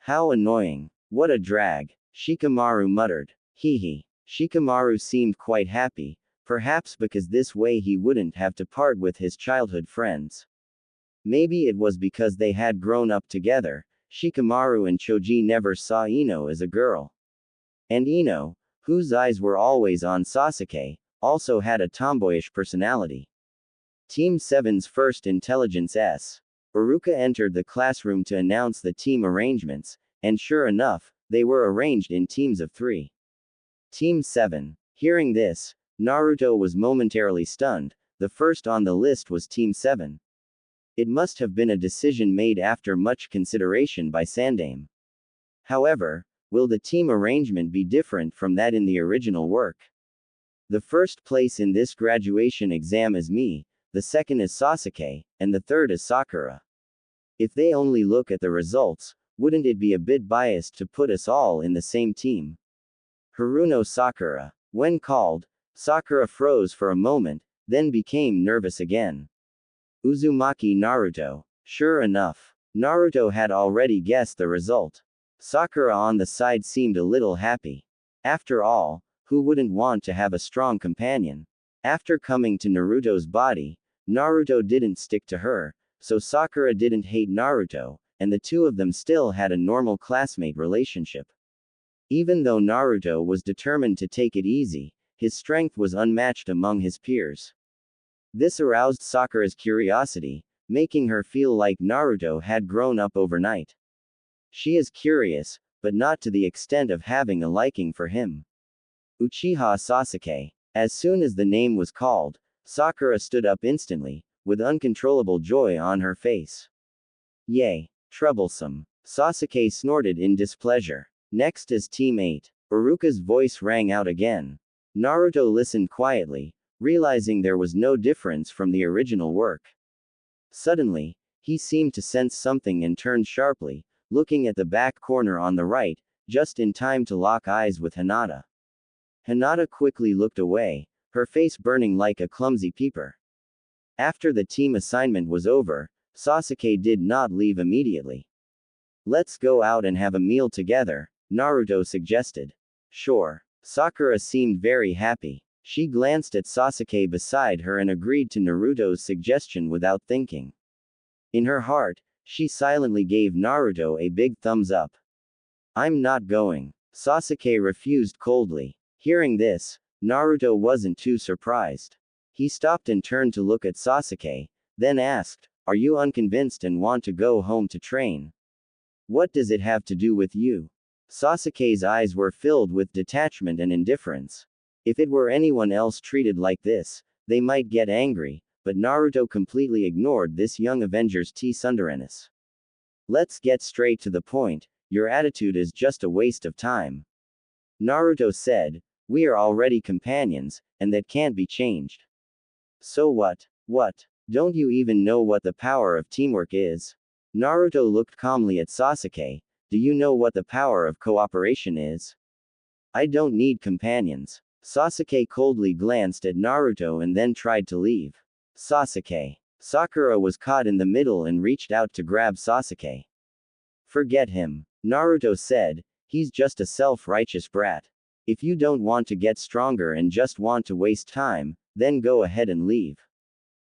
How annoying. What a drag. Shikamaru muttered. Hee. Shikamaru seemed quite happy, perhaps because this way he wouldn't have to part with his childhood friends. Maybe it was because they had grown up together. Shikamaru and Choji never saw Ino as a girl. And Ino, whose eyes were always on Sasuke, also had a tomboyish personality. Team 7's first intelligence S. Iruka entered the classroom to announce the team arrangements, and sure enough, they were arranged in teams of 3. Team 7. Hearing this, Naruto was momentarily stunned. The first on the list was Team 7. It must have been a decision made after much consideration by Sandame. However, will the team arrangement be different from that in the original work? The first place in this graduation exam is me, the second is Sasuke, and the third is Sakura. If they only look at the results, wouldn't it be a bit biased to put us all in the same team? Haruno Sakura. When called, Sakura froze for a moment, then became nervous again. Uzumaki Naruto. Sure enough, Naruto had already guessed the result. Sakura on the side seemed a little happy. After all, who wouldn't want to have a strong companion? After coming to Naruto's body, Naruto didn't stick to her, so Sakura didn't hate Naruto, and the 2 of them still had a normal classmate relationship. Even though Naruto was determined to take it easy, his strength was unmatched among his peers. This aroused Sakura's curiosity, making her feel like Naruto had grown up overnight. She is curious, but not to the extent of having a liking for him. Uchiha Sasuke. As soon as the name was called, Sakura stood up instantly, with uncontrollable joy on her face. Yay! Troublesome. Sasuke snorted in displeasure. Next is Team 8. Iruka's voice rang out again. Naruto listened quietly, realizing there was no difference from the original work. Suddenly, he seemed to sense something and turned sharply, looking at the back corner on the right, just in time to lock eyes with Hinata. Hinata quickly looked away, her face burning like a clumsy peeper. After the team assignment was over, Sasuke did not leave immediately. Let's go out and have a meal together, Naruto suggested. Sure. Sakura seemed very happy. She glanced at Sasuke beside her and agreed to Naruto's suggestion without thinking. In her heart, she silently gave Naruto a big thumbs up. I'm not going. Sasuke refused coldly. Hearing this, Naruto wasn't too surprised. He stopped and turned to look at Sasuke, then asked, "Are you unconvinced and want to go home to train? What does it have to do with you?" Sasuke's eyes were filled with detachment and indifference. If it were anyone else treated like this, they might get angry, but Naruto completely ignored this young Avenger's tsundereness. "Let's get straight to the point, your attitude is just a waste of time," Naruto said. "We are already companions, and that can't be changed." "So what? What? Don't you even know what the power of teamwork is?" Naruto looked calmly at Sasuke. "Do you know what the power of cooperation is?" "I don't need companions." Sasuke coldly glanced at Naruto and then tried to leave. "Sasuke." Sakura was caught in the middle and reached out to grab Sasuke. "Forget him," Naruto said. "He's just a self-righteous brat. If you don't want to get stronger and just want to waste time, then go ahead and leave.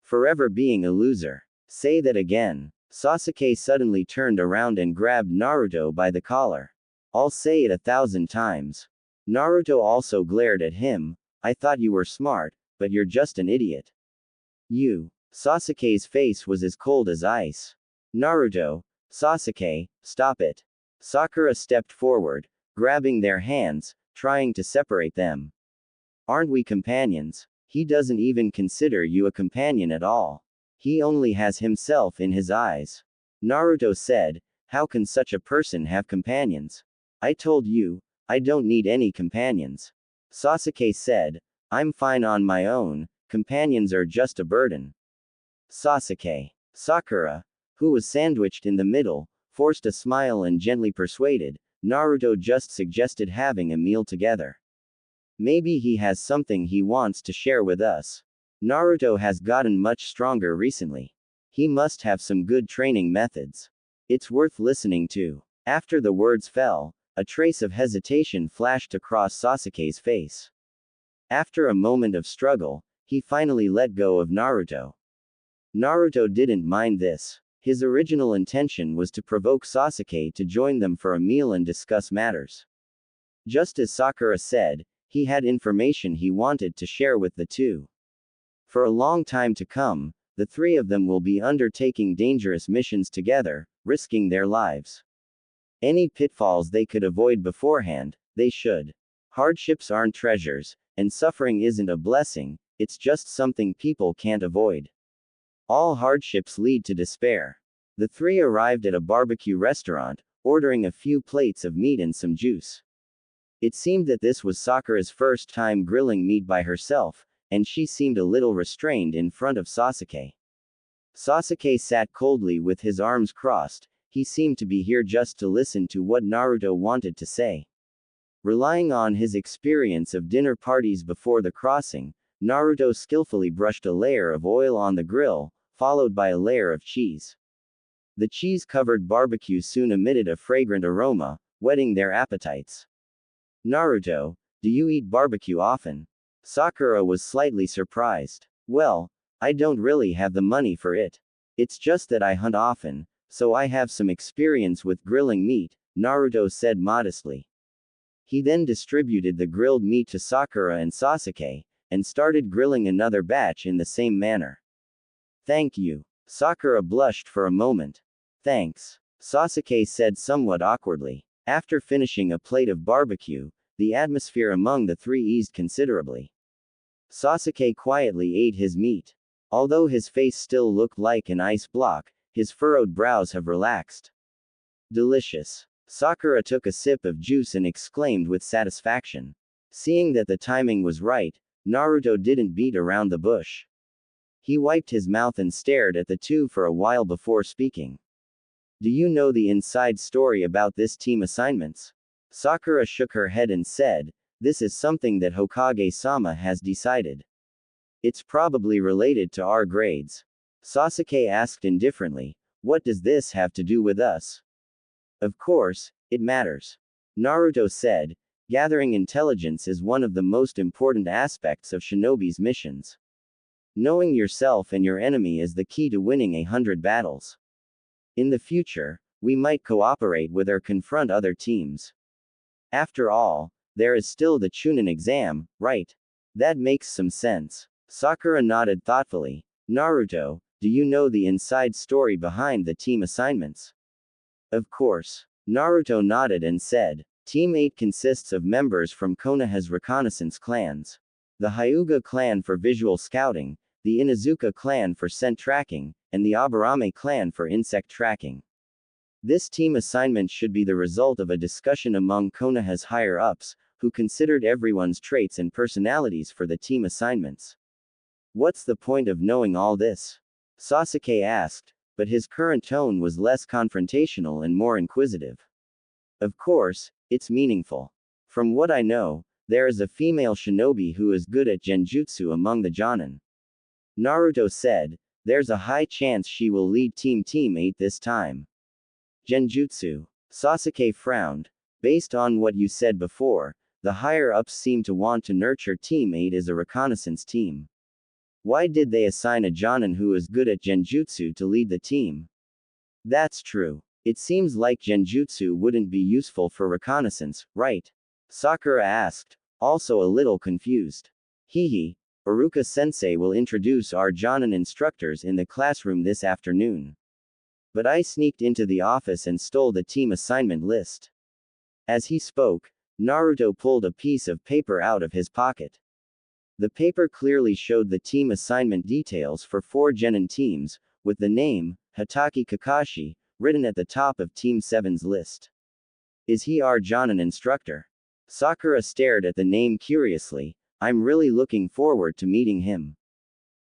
Forever being a loser." "Say that again." Sasuke suddenly turned around and grabbed Naruto by the collar. "I'll say it 1,000 times." Naruto also glared at him. "I thought you were smart, but you're just an idiot." "You." Sasuke's face was as cold as ice. "Naruto." "Sasuke, stop it." Sakura stepped forward, grabbing their hands, trying to separate them. "Aren't we companions? He doesn't even consider you a companion at all. He only has himself in his eyes." Naruto said. "How can such a person have companions? I told you, I don't need any companions." Sasuke said. "I'm fine on my own, companions are just a burden." Sasuke. Sakura, who was sandwiched in the middle, forced a smile and gently persuaded, "Naruto just suggested having a meal together. Maybe he has something he wants to share with us. Naruto has gotten much stronger recently. He must have some good training methods. It's worth listening to." After the words fell, a trace of hesitation flashed across Sasuke's face. After a moment of struggle, he finally let go of Naruto. Naruto didn't mind this. His original intention was to provoke Sasuke to join them for a meal and discuss matters. Just as Sakura said, he had information he wanted to share with the two. For a long time to come, the three of them will be undertaking dangerous missions together, risking their lives. Any pitfalls they could avoid beforehand, they should. Hardships aren't treasures, and suffering isn't a blessing, it's just something people can't avoid. All hardships lead to despair. The three arrived at a barbecue restaurant, ordering a few plates of meat and some juice. It seemed that this was Sakura's first time grilling meat by herself, and she seemed a little restrained in front of Sasuke. Sasuke sat coldly with his arms crossed. He seemed to be here just to listen to what Naruto wanted to say. Relying on his experience of dinner parties before the crossing, Naruto skillfully brushed a layer of oil on the grill, followed by a layer of cheese. The cheese-covered barbecue soon emitted a fragrant aroma, whetting their appetites. "Naruto, do you eat barbecue often?" Sakura was slightly surprised. "Well, I don't really have the money for it. It's just that I hunt often, so I have some experience with grilling meat," Naruto said modestly. He then distributed the grilled meat to Sakura and Sasuke, and started grilling another batch in the same manner. "Thank you." Sakura blushed for a moment. "Thanks," Sasuke said somewhat awkwardly. After finishing a plate of barbecue, the atmosphere among the three eased considerably. Sasuke quietly ate his meat. Although his face still looked like an ice block, his furrowed brows have relaxed. "Delicious." Sakura took a sip of juice and exclaimed with satisfaction. Seeing that the timing was right, Naruto didn't beat around the bush. He wiped his mouth and stared at the two for a while before speaking. "Do you know the inside story about this team assignments?" Sakura shook her head and said, "This is something that Hokage-sama has decided. It's probably related to our grades." Sasuke asked indifferently, "What does this have to do with us?" "Of course, it matters," Naruto said. "Gathering intelligence is one of the most important aspects of shinobi's missions. Knowing yourself and your enemy is the key to winning 100 battles. In the future, we might cooperate with or confront other teams. After all, there is still the Chunin exam, right? That makes some sense." Sakura nodded thoughtfully. Naruto, do you know the inside story behind the team assignments? Of course. Naruto nodded and said, Team 8 consists of members from Konoha's reconnaissance clans. The Hyuga clan for visual scouting, the Inuzuka clan for scent tracking, and the Aburame clan for insect tracking. This team assignment should be the result of a discussion among Konoha's higher-ups, who considered everyone's traits and personalities for the team assignments. What's the point of knowing all this? Sasuke asked, but his current tone was less confrontational and more inquisitive. Of course, it's meaningful. From what I know, there is a female shinobi who is good at genjutsu among the Jonin. Naruto said, there's a high chance she will lead Team 8 this time. Genjutsu. Sasuke frowned. Based on what you said before, the higher-ups seem to want to nurture Team 8 as a reconnaissance team. Why did they assign a Jonin who is good at genjutsu to lead the team? That's true. It seems like genjutsu wouldn't be useful for reconnaissance, right? Sakura asked, also a little confused. Hehe. Iruka-sensei will introduce our Jonin instructors in the classroom this afternoon. But I sneaked into the office and stole the team assignment list. As he spoke, Naruto pulled a piece of paper out of his pocket. The paper clearly showed the team assignment details for 4 Genin teams, with the name, Hatake Kakashi, written at the top of Team 7's list. Is he our Jonin instructor? Sakura stared at the name curiously. I'm really looking forward to meeting him.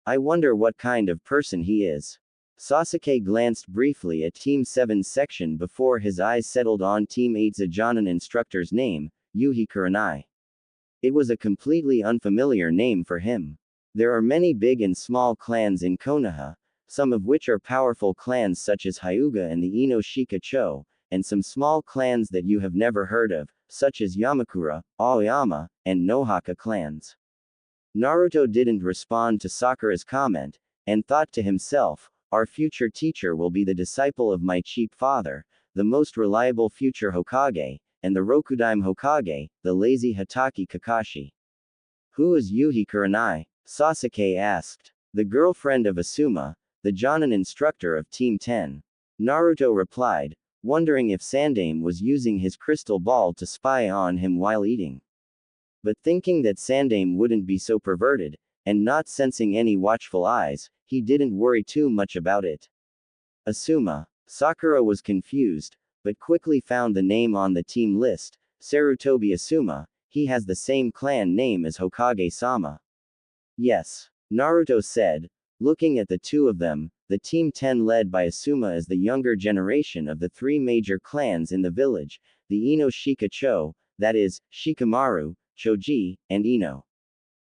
I wonder what kind of person he is. Sasuke glanced briefly at Team 7's section before his eyes settled on Team 8's Jonin instructor's name, Yuhi Kurenai. It was a completely unfamiliar name for him. There are many big and small clans in Konoha, some of which are powerful clans such as Hyuga and the Ino-Shika Cho, and some small clans that you have never heard of, such as Yamakura, Aoyama, and Nohaka clans. Naruto didn't respond to Sakura's comment, and thought to himself, our future teacher will be the disciple of my cheap father, the most reliable future Hokage, and the Rokudaime Hokage, the lazy Hatake Kakashi. Who is Yuhi Kurenai? Sasuke asked. The girlfriend of Asuma, the Jonin instructor of Team 10. Naruto replied, wondering if Sandaime was using his crystal ball to spy on him while eating. But thinking that Sandaime wouldn't be so perverted, and not sensing any watchful eyes, he didn't worry too much about it. Asuma. Sakura was confused, but quickly found the name on the team list, Sarutobi Asuma. He has the same clan name as Hokage-sama. Yes. Naruto said, looking at the two of them, the Team 10 led by Asuma is the younger generation of the 3 major clans in the village, the Ino-Shika Cho, that is, Shikamaru, Choji, and Ino.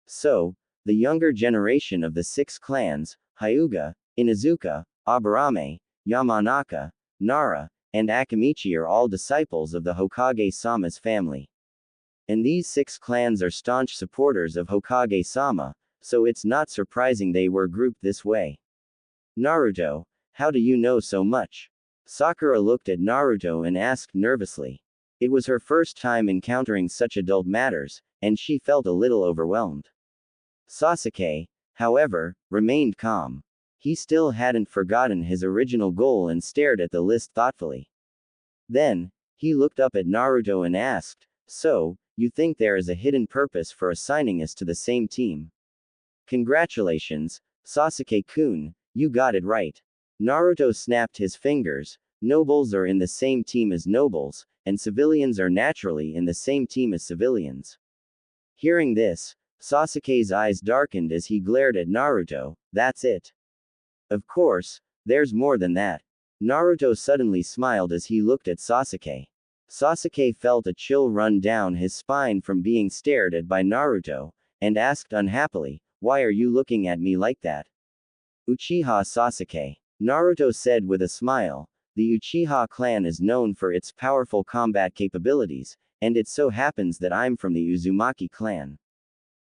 So, the younger generation of the 6 clans, Hyuga, Inuzuka, Aburame, Yamanaka, Nara, and Akamichi are all disciples of the Hokage-sama's family. And these 6 clans are staunch supporters of Hokage-sama, so it's not surprising they were grouped this way. Naruto, how do you know so much? Sakura looked at Naruto and asked nervously. It was her first time encountering such adult matters, and she felt a little overwhelmed. Sasuke, however, remained calm. He still hadn't forgotten his original goal and stared at the list thoughtfully. Then, he looked up at Naruto and asked, so, you think there is a hidden purpose for assigning us to the same team? Congratulations, Sasuke-kun, you got it right. Naruto snapped his fingers. Nobles are in the same team as nobles, and civilians are naturally in the same team as civilians. Hearing this, Sasuke's eyes darkened as he glared at Naruto. That's it. Of course, there's more than that. Naruto suddenly smiled as he looked at Sasuke. Sasuke felt a chill run down his spine from being stared at by Naruto, and asked unhappily, why are you looking at me like that? Uchiha Sasuke. Naruto said with a smile, the Uchiha clan is known for its powerful combat capabilities, and it so happens that I'm from the Uzumaki clan.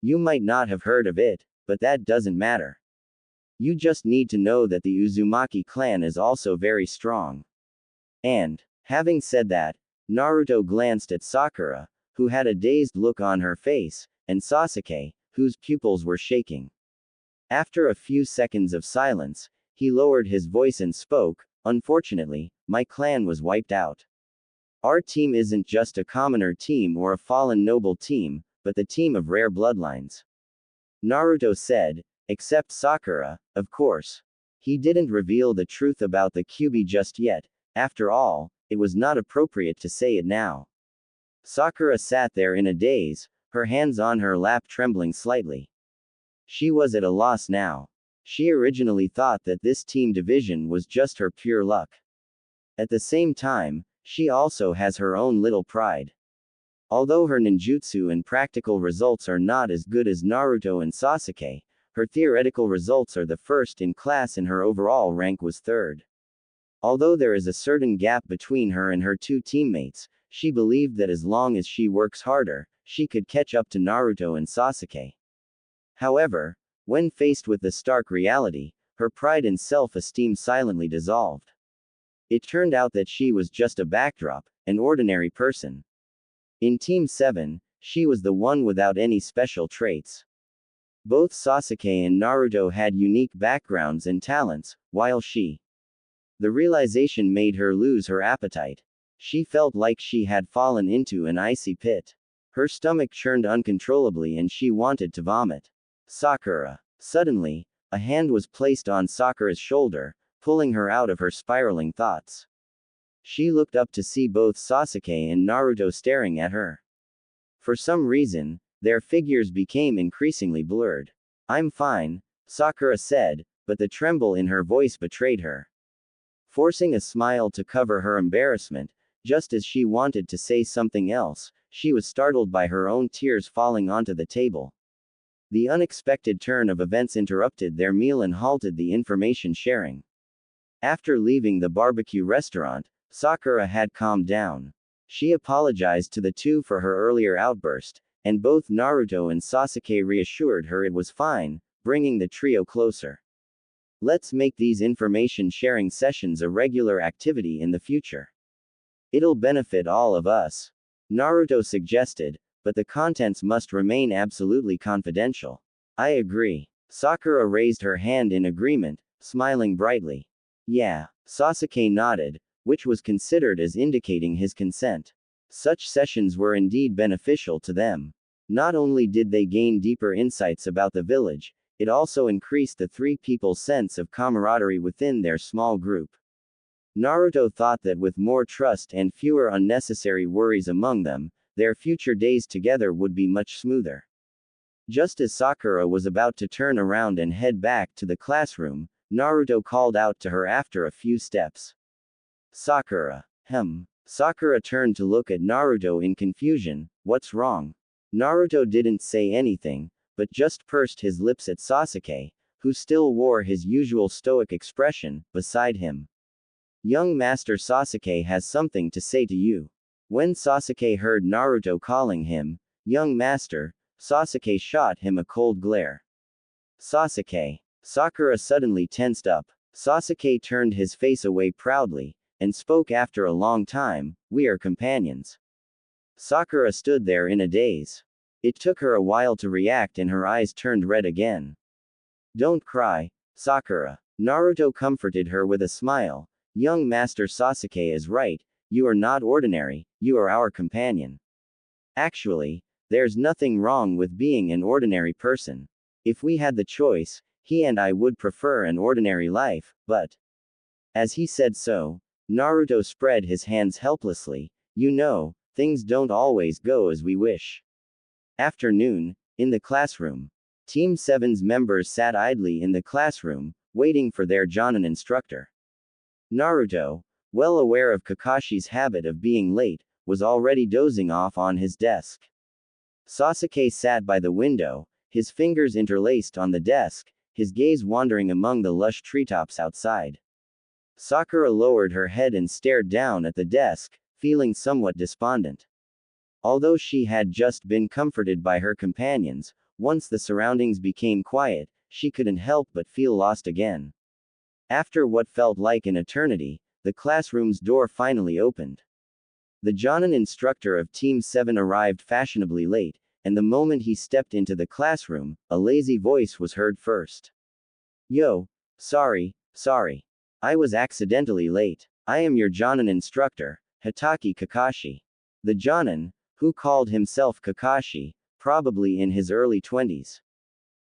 You might not have heard of it, but that doesn't matter. You just need to know that the Uzumaki clan is also very strong. And, having said that, Naruto glanced at Sakura, who had a dazed look on her face, and Sasuke, whose pupils were shaking. After a few seconds of silence, he lowered his voice and spoke, "Unfortunately, my clan was wiped out. Our team isn't just a commoner team or a fallen noble team, but the team of rare bloodlines." Naruto said, "Except Sakura, of course." He didn't reveal the truth about the Kyuubi just yet. After all, it was not appropriate to say it now. Sakura sat there in a daze, her hands on her lap trembling slightly. She was at a loss now. She originally thought that this team division was just her pure luck. At the same time, she also has her own little pride. Although her ninjutsu and practical results are not as good as Naruto and Sasuke, her theoretical results are the first in class and her overall rank was third. Although there is a certain gap between her and her two teammates, she believed that as long as she works harder, she could catch up to Naruto and Sasuke. However, when faced with the stark reality, her pride and self-esteem silently dissolved. It turned out that she was just a backdrop, an ordinary person. In Team 7, she was the one without any special traits. Both Sasuke and Naruto had unique backgrounds and talents, while the realization made her lose her appetite. She felt like she had fallen into an icy pit. Her stomach churned uncontrollably and she wanted to vomit. Sakura. Suddenly, a hand was placed on Sakura's shoulder, pulling her out of her spiraling thoughts. She looked up to see both Sasuke and Naruto staring at her. For some reason, their figures became increasingly blurred. "I'm fine," Sakura said, but the tremble in her voice betrayed her. Forcing a smile to cover her embarrassment, just as she wanted to say something else, she was startled by her own tears falling onto the table. The unexpected turn of events interrupted their meal and halted the information sharing. After leaving the barbecue restaurant, Sakura had calmed down. She apologized to the two for her earlier outburst, and both Naruto and Sasuke reassured her it was fine, bringing the trio closer. "Let's make these information sharing sessions a regular activity in the future. It'll benefit all of us," Naruto suggested, "but the contents must remain absolutely confidential." "I agree." Sakura raised her hand in agreement, smiling brightly. "Yeah." Sasuke nodded, which was considered as indicating his consent. Such sessions were indeed beneficial to them. Not only did they gain deeper insights about the village, it also increased the three people's sense of camaraderie within their small group. Naruto thought that with more trust and fewer unnecessary worries among them, their future days together would be much smoother. Just as Sakura was about to turn around and head back to the classroom, Naruto called out to her after a few steps. "Sakura." Sakura turned to look at Naruto in confusion. "What's wrong?" Naruto didn't say anything, but just pursed his lips at Sasuke, who still wore his usual stoic expression, beside him. "Young Master Sasuke has something to say to you." When Sasuke heard Naruto calling him, "Young Master," Sasuke shot him a cold glare. "Sasuke." Sakura suddenly tensed up. Sasuke turned his face away proudly, and spoke after a long time, "We are companions." Sakura stood there in a daze. It took her a while to react and her eyes turned red again. "Don't cry, Sakura." Naruto comforted her with a smile. "Young Master Sasuke is right, you are not ordinary, you are our companion. Actually, there's nothing wrong with being an ordinary person. If we had the choice, he and I would prefer an ordinary life, but..." As he said so, Naruto spread his hands helplessly. "You know, things don't always go as we wish." Afternoon, in the classroom. Team 7's members sat idly in the classroom, waiting for their Jonin instructor. Naruto, well aware of Kakashi's habit of being late, was already dozing off on his desk. Sasuke sat by the window, his fingers interlaced on the desk, his gaze wandering among the lush treetops outside. Sakura lowered her head and stared down at the desk, feeling somewhat despondent. Although she had just been comforted by her companions, once the surroundings became quiet, she couldn't help but feel lost again. After what felt like an eternity, the classroom's door finally opened. The Jonin instructor of Team 7 arrived fashionably late, and the moment he stepped into the classroom, a lazy voice was heard first. Yo, sorry. I was accidentally late. I am your Jonin instructor, Hitaki Kakashi. The Jonin, who called himself Kakashi, probably in his early 20s.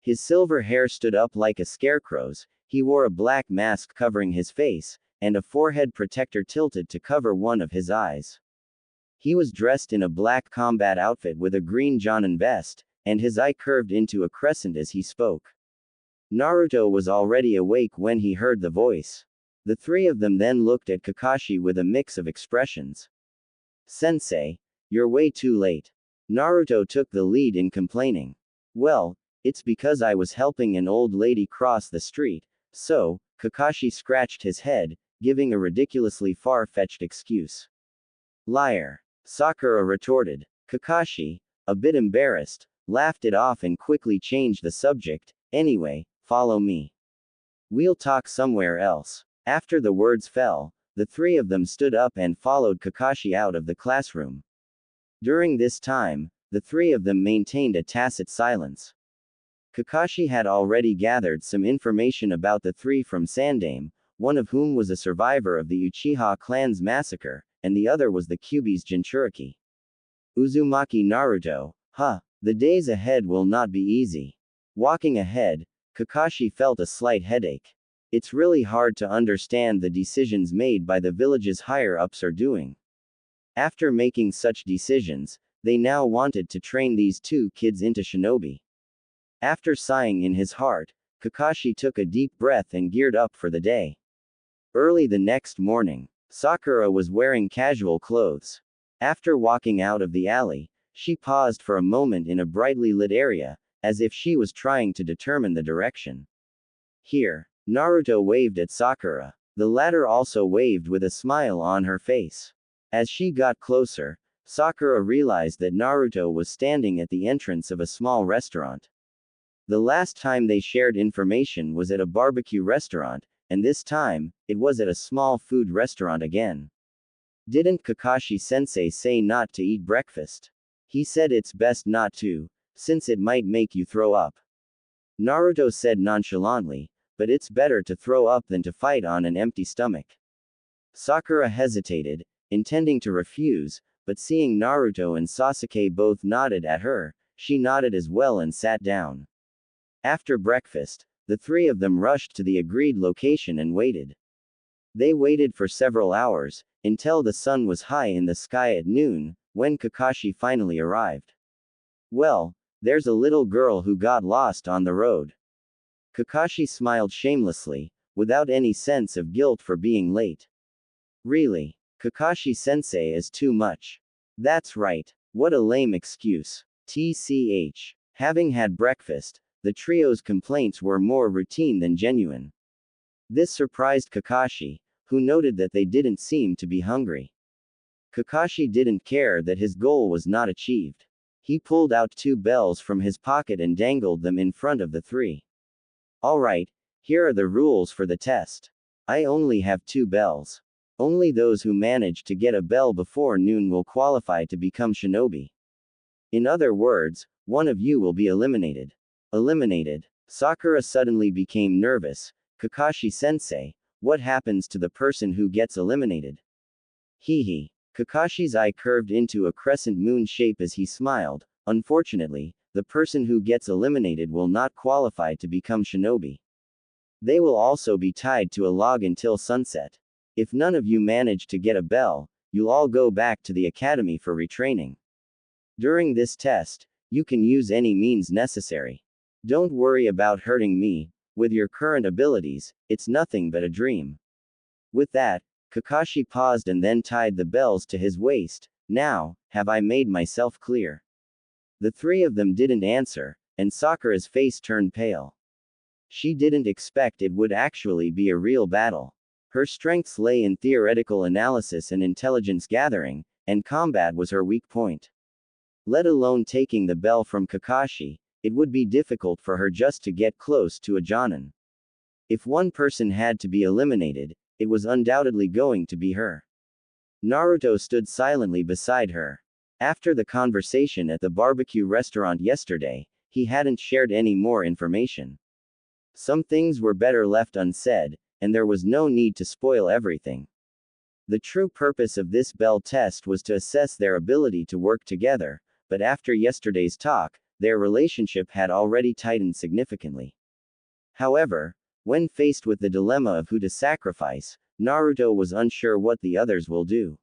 His silver hair stood up like a scarecrow's, he wore a black mask covering his face, and a forehead protector tilted to cover one of his eyes. He was dressed in a black combat outfit with a green Jonin vest, and his eye curved into a crescent as he spoke. Naruto was already awake when he heard the voice. The three of them then looked at Kakashi with a mix of expressions. Sensei, you're way too late. Naruto took the lead in complaining. Well, it's because I was helping an old lady cross the street, so, Kakashi scratched his head, giving a ridiculously far-fetched excuse. Liar. Sakura retorted. Kakashi, a bit embarrassed, laughed it off and quickly changed the subject. Anyway, follow me. We'll talk somewhere else. After the words fell, the three of them stood up and followed Kakashi out of the classroom. During this time, the three of them maintained a tacit silence. Kakashi had already gathered some information about the three from Sandame, one of whom was a survivor of the Uchiha clan's massacre, and the other was the Kyuubi's Jinchuriki. Uzumaki Naruto, the days ahead will not be easy. Walking ahead, Kakashi felt a slight headache. It's really hard to understand the decisions made by the village's higher-ups are doing. After making such decisions, they now wanted to train these two kids into shinobi. After sighing in his heart, Kakashi took a deep breath and geared up for the day. Early the next morning, Sakura was wearing casual clothes. After walking out of the alley, she paused for a moment in a brightly lit area, as if she was trying to determine the direction. Here, Naruto waved at Sakura. The latter also waved with a smile on her face. As she got closer, Sakura realized that Naruto was standing at the entrance of a small restaurant. The last time they shared information was at a barbecue restaurant, and this time, it was at a small food restaurant again. Didn't Kakashi-sensei say not to eat breakfast? He said it's best not to, since it might make you throw up. Naruto said nonchalantly, but it's better to throw up than to fight on an empty stomach. Sakura hesitated, intending to refuse, but seeing Naruto and Sasuke both nodded at her, she nodded as well and sat down. After breakfast, the three of them rushed to the agreed location and waited. They waited for several hours, until the sun was high in the sky at noon, when Kakashi finally arrived. Well, there's a little girl who got lost on the road. Kakashi smiled shamelessly, without any sense of guilt for being late. Really? Kakashi-sensei is too much. That's right. What a lame excuse. TCH. Having had breakfast, the trio's complaints were more routine than genuine. This surprised Kakashi, who noted that they didn't seem to be hungry. Kakashi didn't care that his goal was not achieved. He pulled out 2 bells from his pocket and dangled them in front of the three. Alright, here are the rules for the test. I only have 2 bells. Only those who manage to get a bell before noon will qualify to become shinobi. In other words, one of you will be eliminated. Eliminated. Sakura suddenly became nervous. Kakashi-sensei, what happens to the person who gets eliminated? Hee. Kakashi's eye curved into a crescent moon shape as he smiled. Unfortunately, the person who gets eliminated will not qualify to become shinobi. They will also be tied to a log until sunset. If none of you manage to get a bell, you'll all go back to the academy for retraining. During this test, you can use any means necessary. Don't worry about hurting me. With your current abilities, it's nothing but a dream. With that, Kakashi paused and then tied the bells to his waist. Now, have I made myself clear? The three of them didn't answer, and Sakura's face turned pale. She didn't expect it would actually be a real battle. Her strengths lay in theoretical analysis and intelligence gathering, and combat was her weak point. Let alone taking the bell from Kakashi, it would be difficult for her just to get close to a Jonin. If one person had to be eliminated, it was undoubtedly going to be her. Naruto stood silently beside her. After the conversation at the barbecue restaurant yesterday, he hadn't shared any more information. Some things were better left unsaid, and there was no need to spoil everything. The true purpose of this bell test was to assess their ability to work together, but after yesterday's talk, their relationship had already tightened significantly. However, when faced with the dilemma of who to sacrifice, Naruto was unsure what the others will do.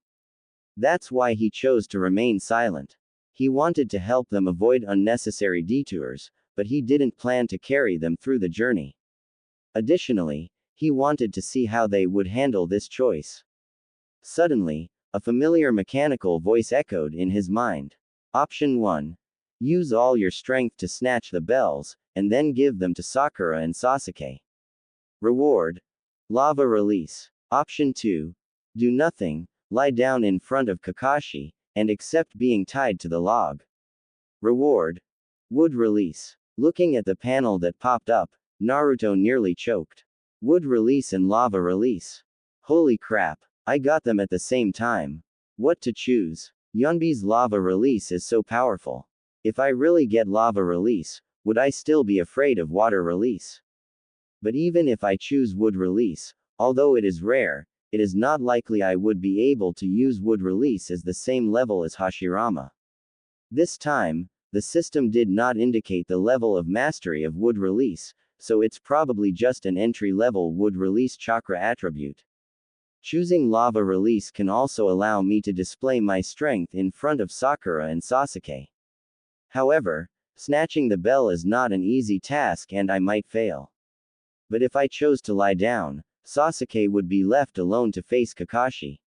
That's why he chose to remain silent. He wanted to help them avoid unnecessary detours, but he didn't plan to carry them through the journey. Additionally, he wanted to see how they would handle this choice. Suddenly, a familiar mechanical voice echoed in his mind. Option 1. Use all your strength to snatch the bells, and then give them to Sakura and Sasuke. Reward: lava release. Option 2. Do nothing, lie down in front of Kakashi, and accept being tied to the log. Reward: wood release. Looking at the panel that popped up, Naruto nearly choked. Wood release and lava release. Holy crap, I got them at the same time. What to choose? Yonbi's lava release is so powerful. If I really get lava release, would I still be afraid of water release? But even if I choose wood release, although it is rare, it is not likely I would be able to use wood release as the same level as Hashirama. This time, the system did not indicate the level of mastery of wood release, so it's probably just an entry-level wood release chakra attribute. Choosing lava release can also allow me to display my strength in front of Sakura and Sasuke. However, snatching the bell is not an easy task and I might fail. But if I chose to lie down, Sasuke would be left alone to face Kakashi.